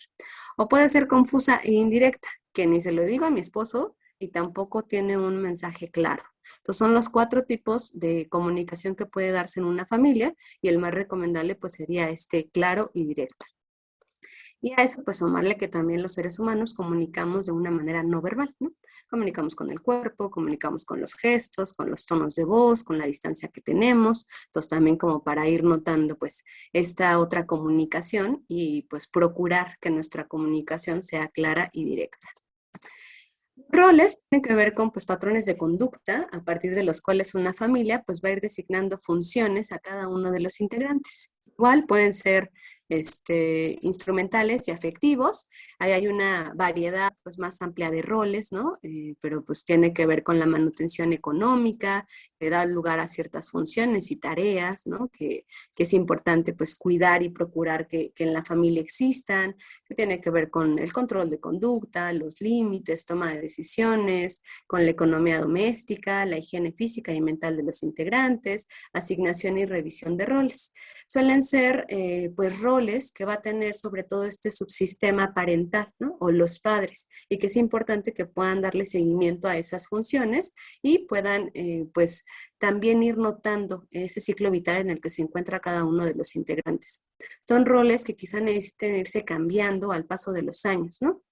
O puede ser confusa e indirecta, que ni se lo digo a mi esposo y tampoco tiene un mensaje claro. Entonces son los 4 tipos de comunicación que puede darse en una familia y el más recomendable pues sería claro y directo. Y a eso, pues sumarle que también los seres humanos comunicamos de una manera no verbal, ¿no? Comunicamos con el cuerpo, comunicamos con los gestos, con los tonos de voz, con la distancia que tenemos. Entonces, también como para ir notando, pues, esta otra comunicación y, pues, procurar que nuestra comunicación sea clara y directa. Roles tienen que ver con pues, patrones de conducta a partir de los cuales una familia pues, va a ir designando funciones a cada uno de los integrantes. Igual pueden ser instrumentales y afectivos. Ahí hay una variedad pues, más amplia de roles, ¿no? Pero pues tiene que ver con la manutención económica, que da lugar a ciertas funciones y tareas, ¿no? Que es importante pues cuidar y procurar que en la familia existan, que tiene que ver con el control de conducta, los límites, toma de decisiones, con la economía doméstica, la higiene física y mental de los integrantes, asignación y revisión de roles. Suelen ser pues roles que va a tener sobre todo este subsistema parental, ¿no? O los padres, y que es importante que puedan darle seguimiento a esas funciones y puedan pues también ir notando ese ciclo vital en el que se encuentra cada uno de los integrantes. Son roles que quizá necesiten irse cambiando al paso de los años, ¿no?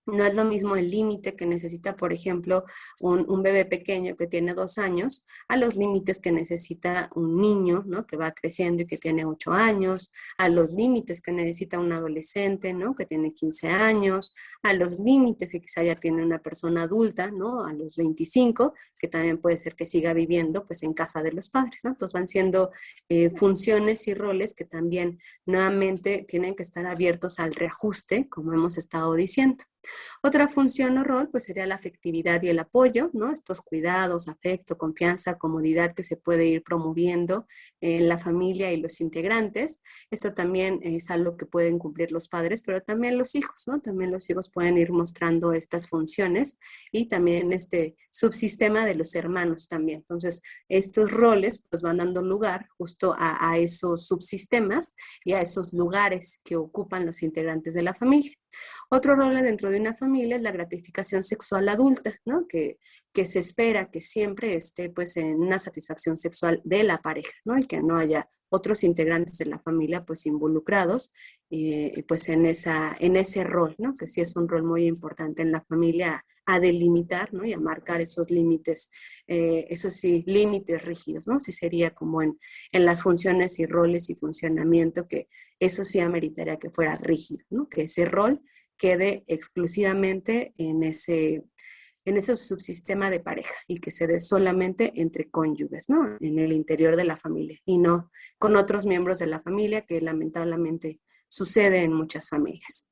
No es lo mismo el límite que necesita, por ejemplo, un bebé pequeño que tiene 2 años, a los límites que necesita un niño, ¿no? Que va creciendo y que tiene 8 años, a los límites que necesita un adolescente, ¿no? Que tiene 15 años, a los límites que quizá ya tiene una persona adulta, ¿no? A los 25, que también puede ser que siga viviendo pues en casa de los padres, ¿no? Entonces van siendo funciones y roles que también nuevamente tienen que estar abiertos al reajuste, como hemos estado diciendo. Otra función o rol pues sería la afectividad y el apoyo, ¿no? Estos cuidados, afecto, confianza, comodidad que se puede ir promoviendo en la familia y los integrantes. Esto también es algo que pueden cumplir los padres, pero también los hijos, ¿no? También los hijos pueden ir mostrando estas funciones y también este subsistema de los hermanos también. Entonces, estos roles pues van dando lugar justo a esos subsistemas y a esos lugares que ocupan los integrantes de la familia. Otro rol dentro de una familia es la gratificación sexual adulta, ¿no? Que se espera que siempre esté pues en una satisfacción sexual de la pareja, ¿no? Y que no haya otros integrantes de la familia pues involucrados pues en ese rol, ¿no? Que sí es un rol muy importante en la familia a delimitar, ¿no? Y a marcar esos límites, esos sí, límites rígidos, ¿no? Sí sería como en las funciones y roles y funcionamiento, que eso sí ameritaría que fuera rígido, ¿no? Que ese rol quede exclusivamente en ese subsistema de pareja y que se dé solamente entre cónyuges, ¿no? En el interior de la familia y no con otros miembros de la familia, que lamentablemente sucede en muchas familias.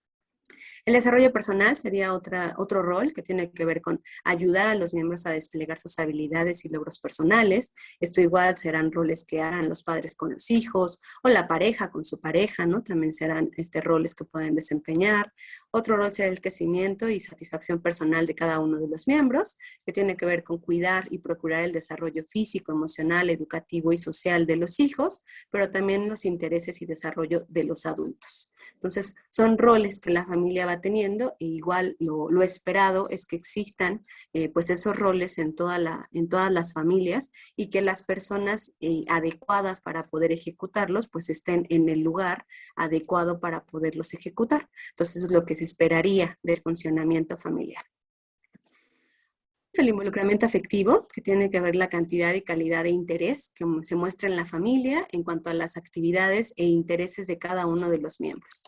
El desarrollo personal sería otro rol que tiene que ver con ayudar a los miembros a desplegar sus habilidades y logros personales. Esto igual serán roles que harán los padres con los hijos o la pareja con su pareja, ¿no? También serán roles que pueden desempeñar. Otro rol será el crecimiento y satisfacción personal de cada uno de los miembros, que tiene que ver con cuidar y procurar el desarrollo físico, emocional, educativo y social de los hijos, pero también los intereses y desarrollo de los adultos. Entonces, son roles que la familia va teniendo, e igual lo esperado es que existan pues esos roles en todas las familias y que las personas adecuadas para poder ejecutarlos pues estén en el lugar adecuado para poderlos ejecutar. Entonces, eso es lo que se esperaría del funcionamiento familiar. El involucramiento afectivo, que tiene que ver la cantidad y calidad de interés que se muestra en la familia en cuanto a las actividades e intereses de cada uno de los miembros.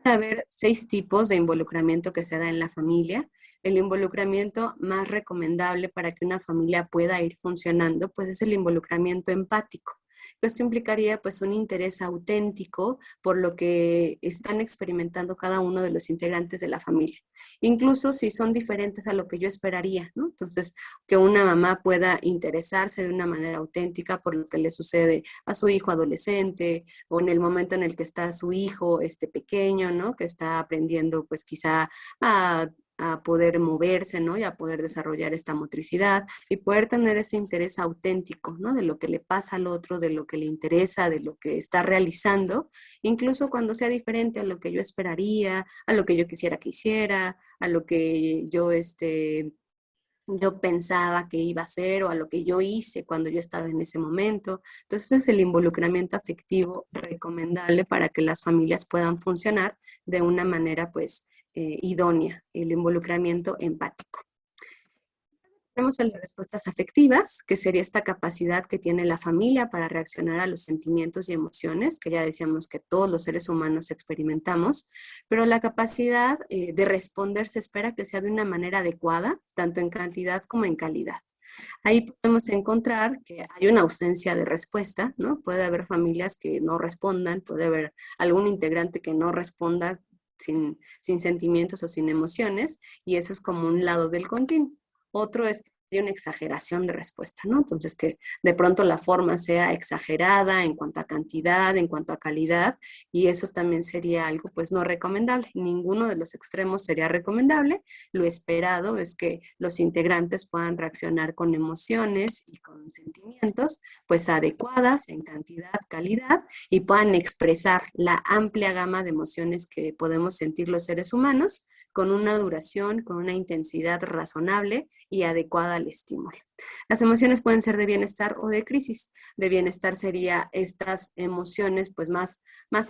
Puede haber 6 tipos de involucramiento que se da en la familia. El involucramiento más recomendable para que una familia pueda ir funcionando, pues es el involucramiento empático. Esto implicaría pues un interés auténtico por lo que están experimentando cada uno de los integrantes de la familia, incluso si son diferentes a lo que yo esperaría, ¿no? Entonces, que una mamá pueda interesarse de una manera auténtica por lo que le sucede a su hijo adolescente o en el momento en el que está su hijo pequeño, ¿no? Que está aprendiendo pues quizá a poder moverse, ¿no? Y a poder desarrollar esta motricidad y poder tener ese interés auténtico, ¿no? De lo que le pasa al otro, de lo que le interesa, de lo que está realizando, incluso cuando sea diferente a lo que yo esperaría, a lo que yo quisiera que hiciera, a lo que yo pensaba que iba a hacer o a lo que yo hice cuando yo estaba en ese momento. Entonces, es el involucramiento afectivo recomendable para que las familias puedan funcionar de una manera, pues, idónea, el involucramiento empático. Tenemos las respuestas afectivas, que sería esta capacidad que tiene la familia para reaccionar a los sentimientos y emociones, que ya decíamos que todos los seres humanos experimentamos, pero la capacidad de responder se espera que sea de una manera adecuada, tanto en cantidad como en calidad. Ahí podemos encontrar que hay una ausencia de respuesta, ¿no? Puede haber familias que no respondan, puede haber algún integrante que no responda sin sentimientos o sin emociones, y eso es como un lado del continuo. Otro es que hay una exageración de respuesta, ¿no? Entonces, que de pronto la forma sea exagerada en cuanto a cantidad, en cuanto a calidad, y eso también sería algo, pues, no recomendable. Ninguno de los extremos sería recomendable. Lo esperado es que los integrantes puedan reaccionar con emociones y con sentimientos, pues, adecuadas en cantidad, calidad, y puedan expresar la amplia gama de emociones que podemos sentir los seres humanos, con una duración, con una intensidad razonable y adecuada al estímulo. Las emociones pueden ser de bienestar o de crisis. De bienestar sería estas emociones pues más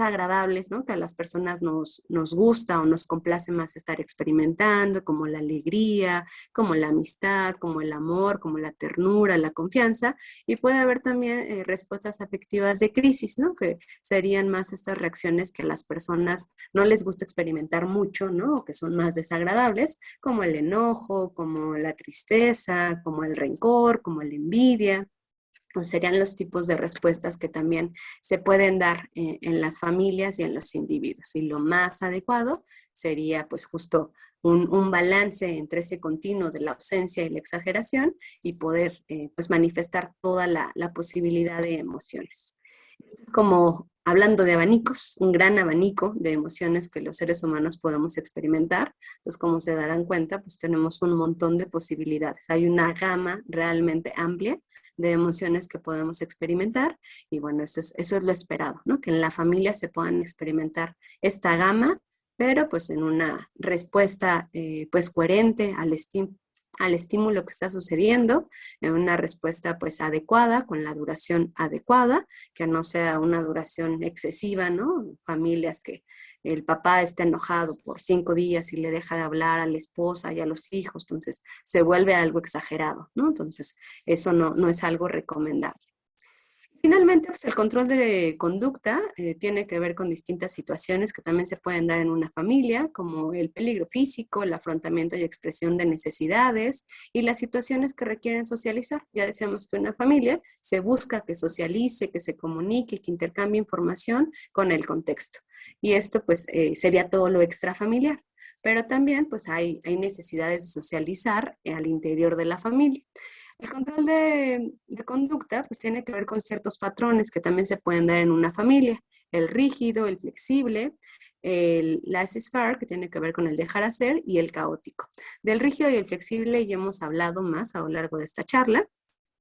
agradables, ¿no? Que a las personas nos gusta o nos complace más estar experimentando, como la alegría, como la amistad, como el amor, como la ternura, la confianza. Y puede haber también respuestas afectivas de crisis, ¿no? Que serían más estas reacciones que a las personas no les gusta experimentar mucho, ¿no? O que son más desagradables, como el enojo, como la tristeza, como el rencor, como la envidia. pues serían los tipos de respuestas que también se pueden dar en las familias y en los individuos. Y lo más adecuado sería pues justo un balance entre ese continuo de la ausencia y la exageración y poder pues manifestar toda la posibilidad de emociones. Es como hablando de abanicos, un gran abanico de emociones que los seres humanos podemos experimentar. Entonces, como se darán cuenta, pues tenemos un montón de posibilidades. Hay una gama realmente amplia de emociones que podemos experimentar y bueno, eso es lo esperado, ¿no? Que en la familia se puedan experimentar esta gama, pero pues en una respuesta pues coherente al estímulo que está sucediendo, en una respuesta pues adecuada, con la duración adecuada, que no sea una duración excesiva, ¿no? Familias que el papá está enojado por 5 días y le deja de hablar a la esposa y a los hijos, entonces se vuelve algo exagerado, ¿no? Entonces eso no es algo recomendable. Finalmente, pues el control de conducta tiene que ver con distintas situaciones que también se pueden dar en una familia, como el peligro físico, el afrontamiento y expresión de necesidades y las situaciones que requieren socializar. Ya decíamos que una familia se busca que socialice, que se comunique, que intercambie información con el contexto. Y esto pues sería todo lo extrafamiliar. Pero también pues hay necesidades de socializar al interior de la familia. El control de conducta pues tiene que ver con ciertos patrones que también se pueden dar en una familia. El rígido, el flexible, el laissez-faire, que tiene que ver con el dejar hacer, y el caótico. Del rígido y el flexible ya hemos hablado más a lo largo de esta charla.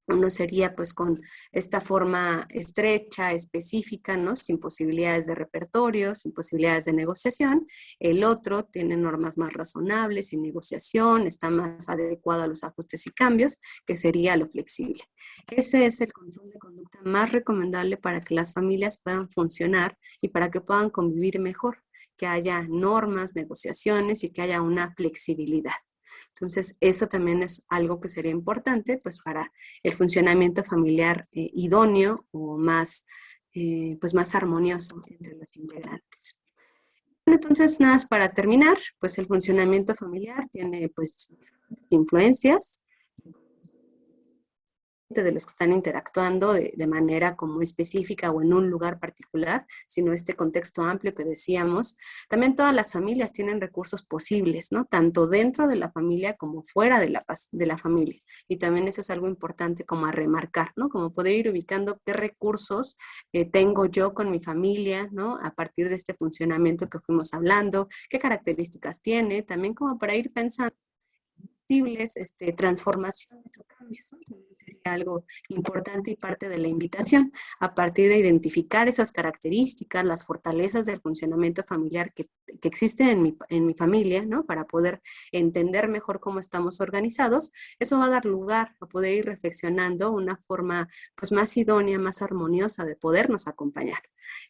Uno sería pues con esta forma estrecha, específica, ¿no? Sin posibilidades de repertorio, sin posibilidades de negociación. El otro tiene normas más razonables, sin negociación, está más adecuado a los ajustes y cambios, que sería lo flexible. Ese es el control de conducta más recomendable para que las familias puedan funcionar y para que puedan convivir mejor, que haya normas, negociaciones y que haya una flexibilidad. Entonces, eso también es algo que sería importante pues, para el funcionamiento familiar idóneo o más, pues, más armonioso entre los integrantes. Bueno, entonces, nada más para terminar, pues el funcionamiento familiar tiene pues influencias de los que están interactuando de manera como específica o en un lugar particular, sino este contexto amplio que decíamos. También todas las familias tienen recursos posibles, ¿no? Tanto dentro de la familia como fuera de la familia. Y también eso es algo importante como a remarcar, ¿no? Como poder ir ubicando qué recursos tengo yo con mi familia, ¿no? A partir de este funcionamiento que fuimos hablando, qué características tiene, también como para ir pensando posibles transformaciones o cambios, ¿no? Sería algo importante y parte de la invitación, a partir de identificar esas características, las fortalezas del funcionamiento familiar que existen en mi familia, ¿no? Para poder entender mejor cómo estamos organizados. Eso va a dar lugar a poder ir reflexionando una forma pues más idónea, más armoniosa de podernos acompañar.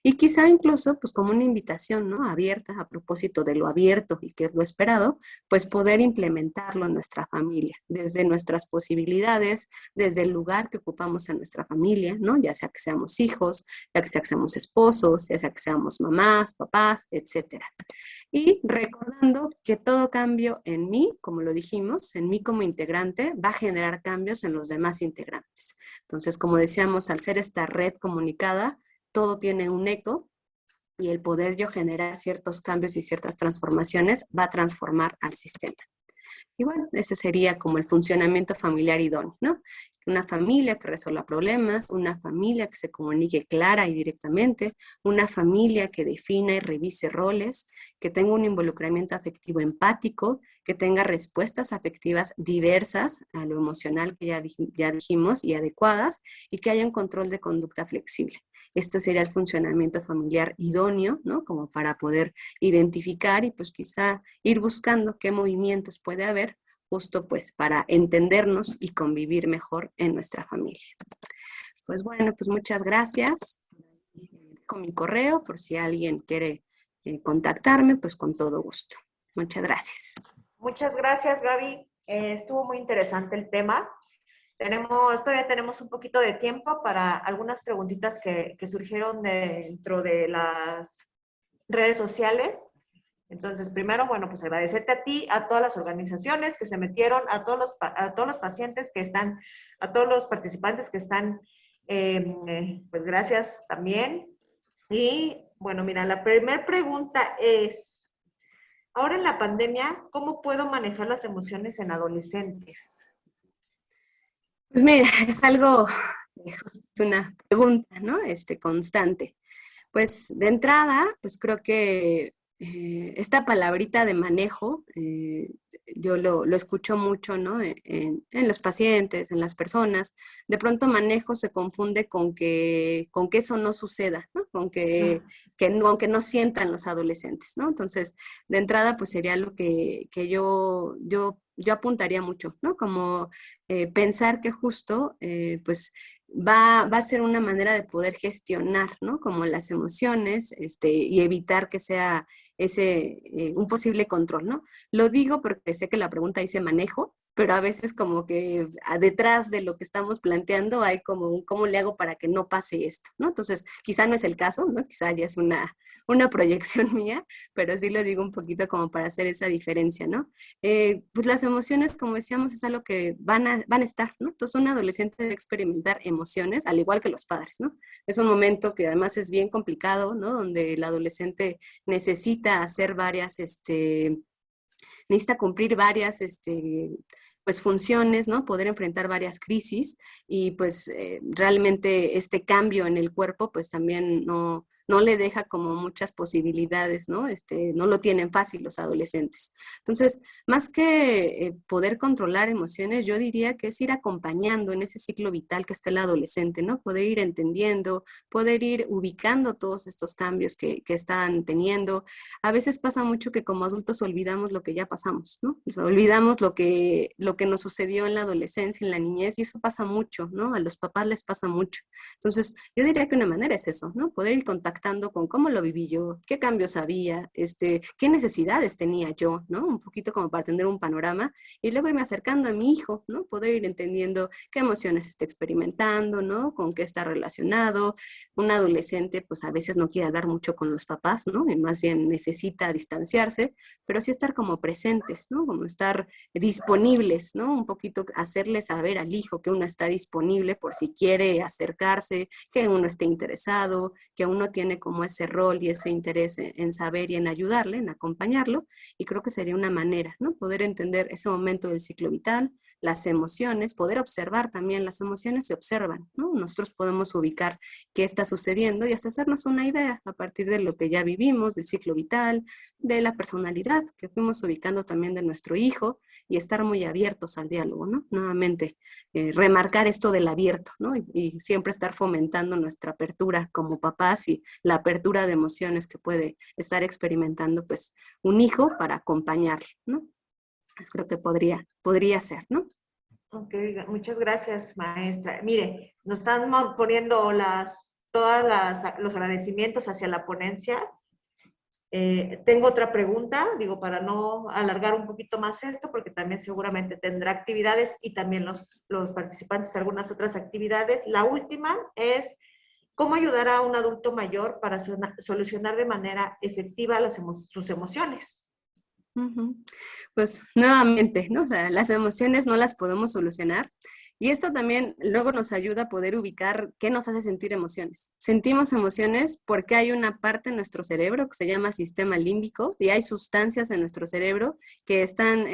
Y quizá incluso pues como una invitación, ¿no? Abierta a propósito de lo abierto y que es lo esperado, pues poder implementarlo en nuestra familia, desde nuestras posibilidades, desde el lugar que ocupamos en nuestra familia, ¿no? Ya sea que seamos hijos, ya sea que seamos esposos, ya sea que seamos mamás, papás, etcétera. Y recordando que todo cambio en mí, como lo dijimos, en mí como integrante, va a generar cambios en los demás integrantes. Entonces, como decíamos, al ser esta red comunicada, todo tiene un eco y el poder yo generar ciertos cambios y ciertas transformaciones va a transformar al sistema. Y bueno, ese sería como el funcionamiento familiar idóneo, ¿no? Una familia que resuelva problemas, una familia que se comunique clara y directamente, una familia que defina y revise roles, que tenga un involucramiento afectivo empático, que tenga respuestas afectivas diversas a lo emocional que ya dijimos y adecuadas, y que haya un control de conducta flexible. Este sería el funcionamiento familiar idóneo, ¿no? Como para poder identificar y pues quizá ir buscando qué movimientos puede haber justo pues para entendernos y convivir mejor en nuestra familia. Pues bueno, pues muchas gracias. Con mi correo por si alguien quiere contactarme, pues con todo gusto. Muchas gracias. Muchas gracias, Gaby. Estuvo muy interesante el tema. Todavía tenemos un poquito de tiempo para algunas preguntitas que surgieron dentro de las redes sociales. Entonces, primero, bueno, pues agradecerte a ti, a todas las organizaciones que se metieron, a todos los pacientes que están, a todos los participantes que están Pues gracias también. Y bueno, mira, la primera pregunta es, ahora en la pandemia, ¿cómo puedo manejar las emociones en adolescentes? Pues mira, es algo, es una pregunta, ¿no? Constante. Pues de entrada, pues creo que esta palabrita de manejo, yo lo escucho mucho, ¿no? En los pacientes, en las personas. De pronto manejo se confunde con que eso no suceda, ¿no? Con que no, que no sientan los adolescentes, ¿no? Entonces, de entrada, pues sería lo que yo apuntaría mucho, ¿no? Como pensar que justo, pues va a ser una manera de poder gestionar, ¿no? Como las emociones, y evitar que sea un posible control, ¿no? Lo digo porque sé que la pregunta dice manejo, pero a veces como que detrás de lo que estamos planteando hay como un cómo le hago para que no pase esto, ¿no? Entonces, quizá no es el caso, ¿no? Quizá ya es una proyección mía, pero sí lo digo un poquito como para hacer esa diferencia, ¿no? Pues las emociones, como decíamos, es algo que van a estar, ¿no? Entonces, un adolescente debe experimentar emociones, al igual que los padres, ¿no? Es un momento que además es bien complicado, ¿no? Donde el adolescente necesita hacer necesita cumplir varias, pues funciones, ¿no? Poder enfrentar varias crisis y pues realmente este cambio en el cuerpo pues también no le deja como muchas posibilidades, ¿no? No lo tienen fácil los adolescentes. Entonces, más que poder controlar emociones, yo diría que es ir acompañando en ese ciclo vital que está el adolescente, ¿no? Poder ir entendiendo, poder ir ubicando todos estos cambios que están teniendo. A veces pasa mucho que como adultos olvidamos lo que ya pasamos, ¿no? O sea, olvidamos lo que nos sucedió en la adolescencia, en la niñez, y eso pasa mucho, ¿no? A los papás les pasa mucho. Entonces, yo diría que una manera es eso, ¿no? Poder ir contactando con cómo lo viví yo, qué cambios había, qué necesidades tenía yo, ¿no? Un poquito como para tener un panorama y luego irme acercando a mi hijo, ¿no? Poder ir entendiendo qué emociones está experimentando, ¿no? Con qué está relacionado. Un adolescente, pues a veces no quiere hablar mucho con los papás, ¿no? Y más bien necesita distanciarse, pero sí estar como presentes, ¿no? Como estar disponibles, ¿no? Un poquito hacerle saber al hijo que uno está disponible por si quiere acercarse, que uno esté interesado, que uno tiene como ese rol y ese interés en saber y en ayudarle, en acompañarlo, y creo que sería una manera, ¿no? Poder entender ese momento del ciclo vital, las emociones, poder observar también las emociones se observan, ¿no? Nosotros podemos ubicar qué está sucediendo y hasta hacernos una idea a partir de lo que ya vivimos, del ciclo vital, de la personalidad que fuimos ubicando también de nuestro hijo y estar muy abiertos al diálogo, ¿no? Nuevamente, remarcar esto del abierto, ¿no? Y siempre estar fomentando nuestra apertura como papás y la apertura de emociones que puede estar experimentando, pues, un hijo para acompañarlo, ¿no? Pues creo que podría ser, ¿no? Ok, muchas gracias, maestra. Mire, nos están poniendo los agradecimientos hacia la ponencia. Tengo otra pregunta, digo, para no alargar un poquito más esto, porque también seguramente tendrá actividades y también los participantes algunas otras actividades. La última es, ¿cómo ayudar a un adulto mayor para solucionar de manera efectiva sus emociones? Ujú. Pues nuevamente, ¿no? O sea, las emociones no las podemos solucionar. Y esto también luego nos ayuda a poder ubicar qué nos hace sentir emociones. Sentimos emociones porque hay una parte en nuestro cerebro que se llama sistema límbico y hay sustancias en nuestro cerebro que están,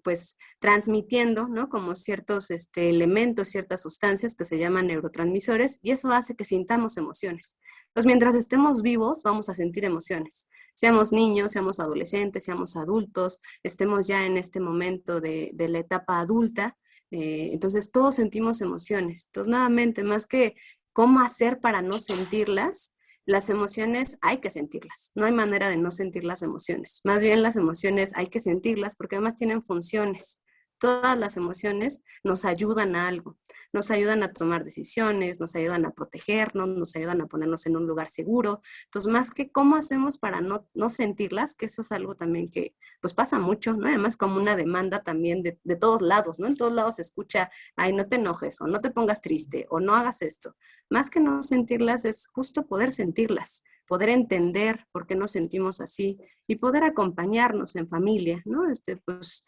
pues, transmitiendo, ¿no? Como ciertos, elementos, ciertas sustancias que se llaman neurotransmisores y eso hace que sintamos emociones. Entonces, mientras estemos vivos, vamos a sentir emociones. Seamos niños, seamos adolescentes, seamos adultos, estemos ya en este momento de la etapa adulta, entonces todos sentimos emociones. Entonces, nuevamente, más que cómo hacer para no sentirlas, las emociones hay que sentirlas. No hay manera de no sentir las emociones. Más bien las emociones hay que sentirlas porque además tienen funciones. Todas las emociones nos ayudan a algo, nos ayudan a tomar decisiones, nos ayudan a protegernos, nos ayudan a ponernos en un lugar seguro. Entonces, más que cómo hacemos para no sentirlas, que eso es algo también que pues pasa mucho, ¿no? Además como una demanda también de todos lados, ¿no? En todos lados se escucha, ay, no te enojes, o no te pongas triste, o no hagas esto. Más que no sentirlas, es justo poder sentirlas, poder entender por qué nos sentimos así y poder acompañarnos en familia, ¿no? Pues,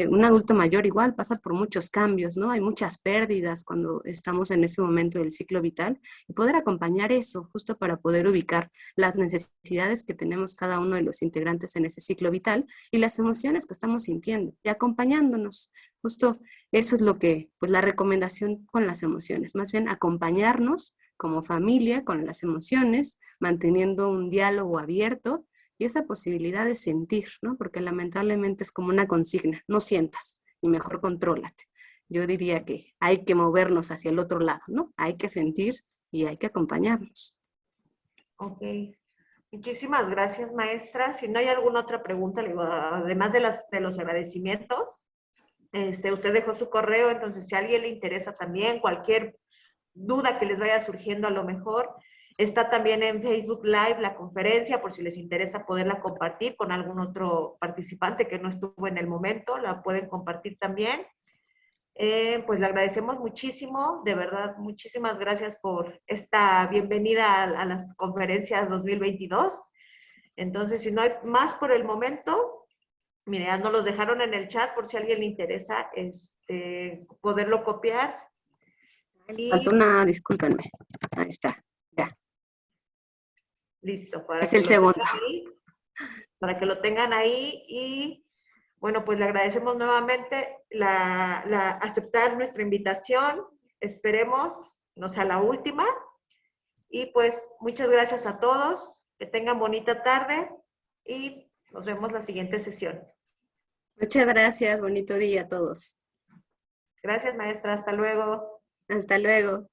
un adulto mayor igual pasa por muchos cambios, ¿no? Hay muchas pérdidas cuando estamos en ese momento del ciclo vital y poder acompañar eso justo para poder ubicar las necesidades que tenemos cada uno de los integrantes en ese ciclo vital y las emociones que estamos sintiendo y acompañándonos. Justo eso es lo que, pues la recomendación con las emociones, más bien acompañarnos como familia con las emociones, manteniendo un diálogo abierto y esa posibilidad de sentir, ¿no? Porque lamentablemente es como una consigna, no sientas y mejor contrólate. Yo diría que hay que movernos hacia el otro lado, ¿no? Hay que sentir y hay que acompañarnos. Ok. Muchísimas gracias, maestra. Si no hay alguna otra pregunta, le digo, además de los agradecimientos, usted dejó su correo, entonces si a alguien le interesa también, cualquier duda que les vaya surgiendo a lo mejor, está también en Facebook Live la conferencia, por si les interesa poderla compartir con algún otro participante que no estuvo en el momento, la pueden compartir también. Pues le agradecemos muchísimo, de verdad, muchísimas gracias por esta bienvenida a las conferencias 2022. Entonces, si no hay más por el momento, mire, ya nos los dejaron en el chat por si a alguien le interesa poderlo copiar. Falta una, discúlpenme. Ahí está, ya. Listo, Es el segundo. Para que lo tengan ahí y bueno, pues le agradecemos nuevamente aceptar nuestra invitación. Esperemos no sea la última. Y pues muchas gracias a todos. Que tengan bonita tarde y nos vemos la siguiente sesión. Muchas gracias. Bonito día a todos. Gracias, maestra. Hasta luego. Hasta luego.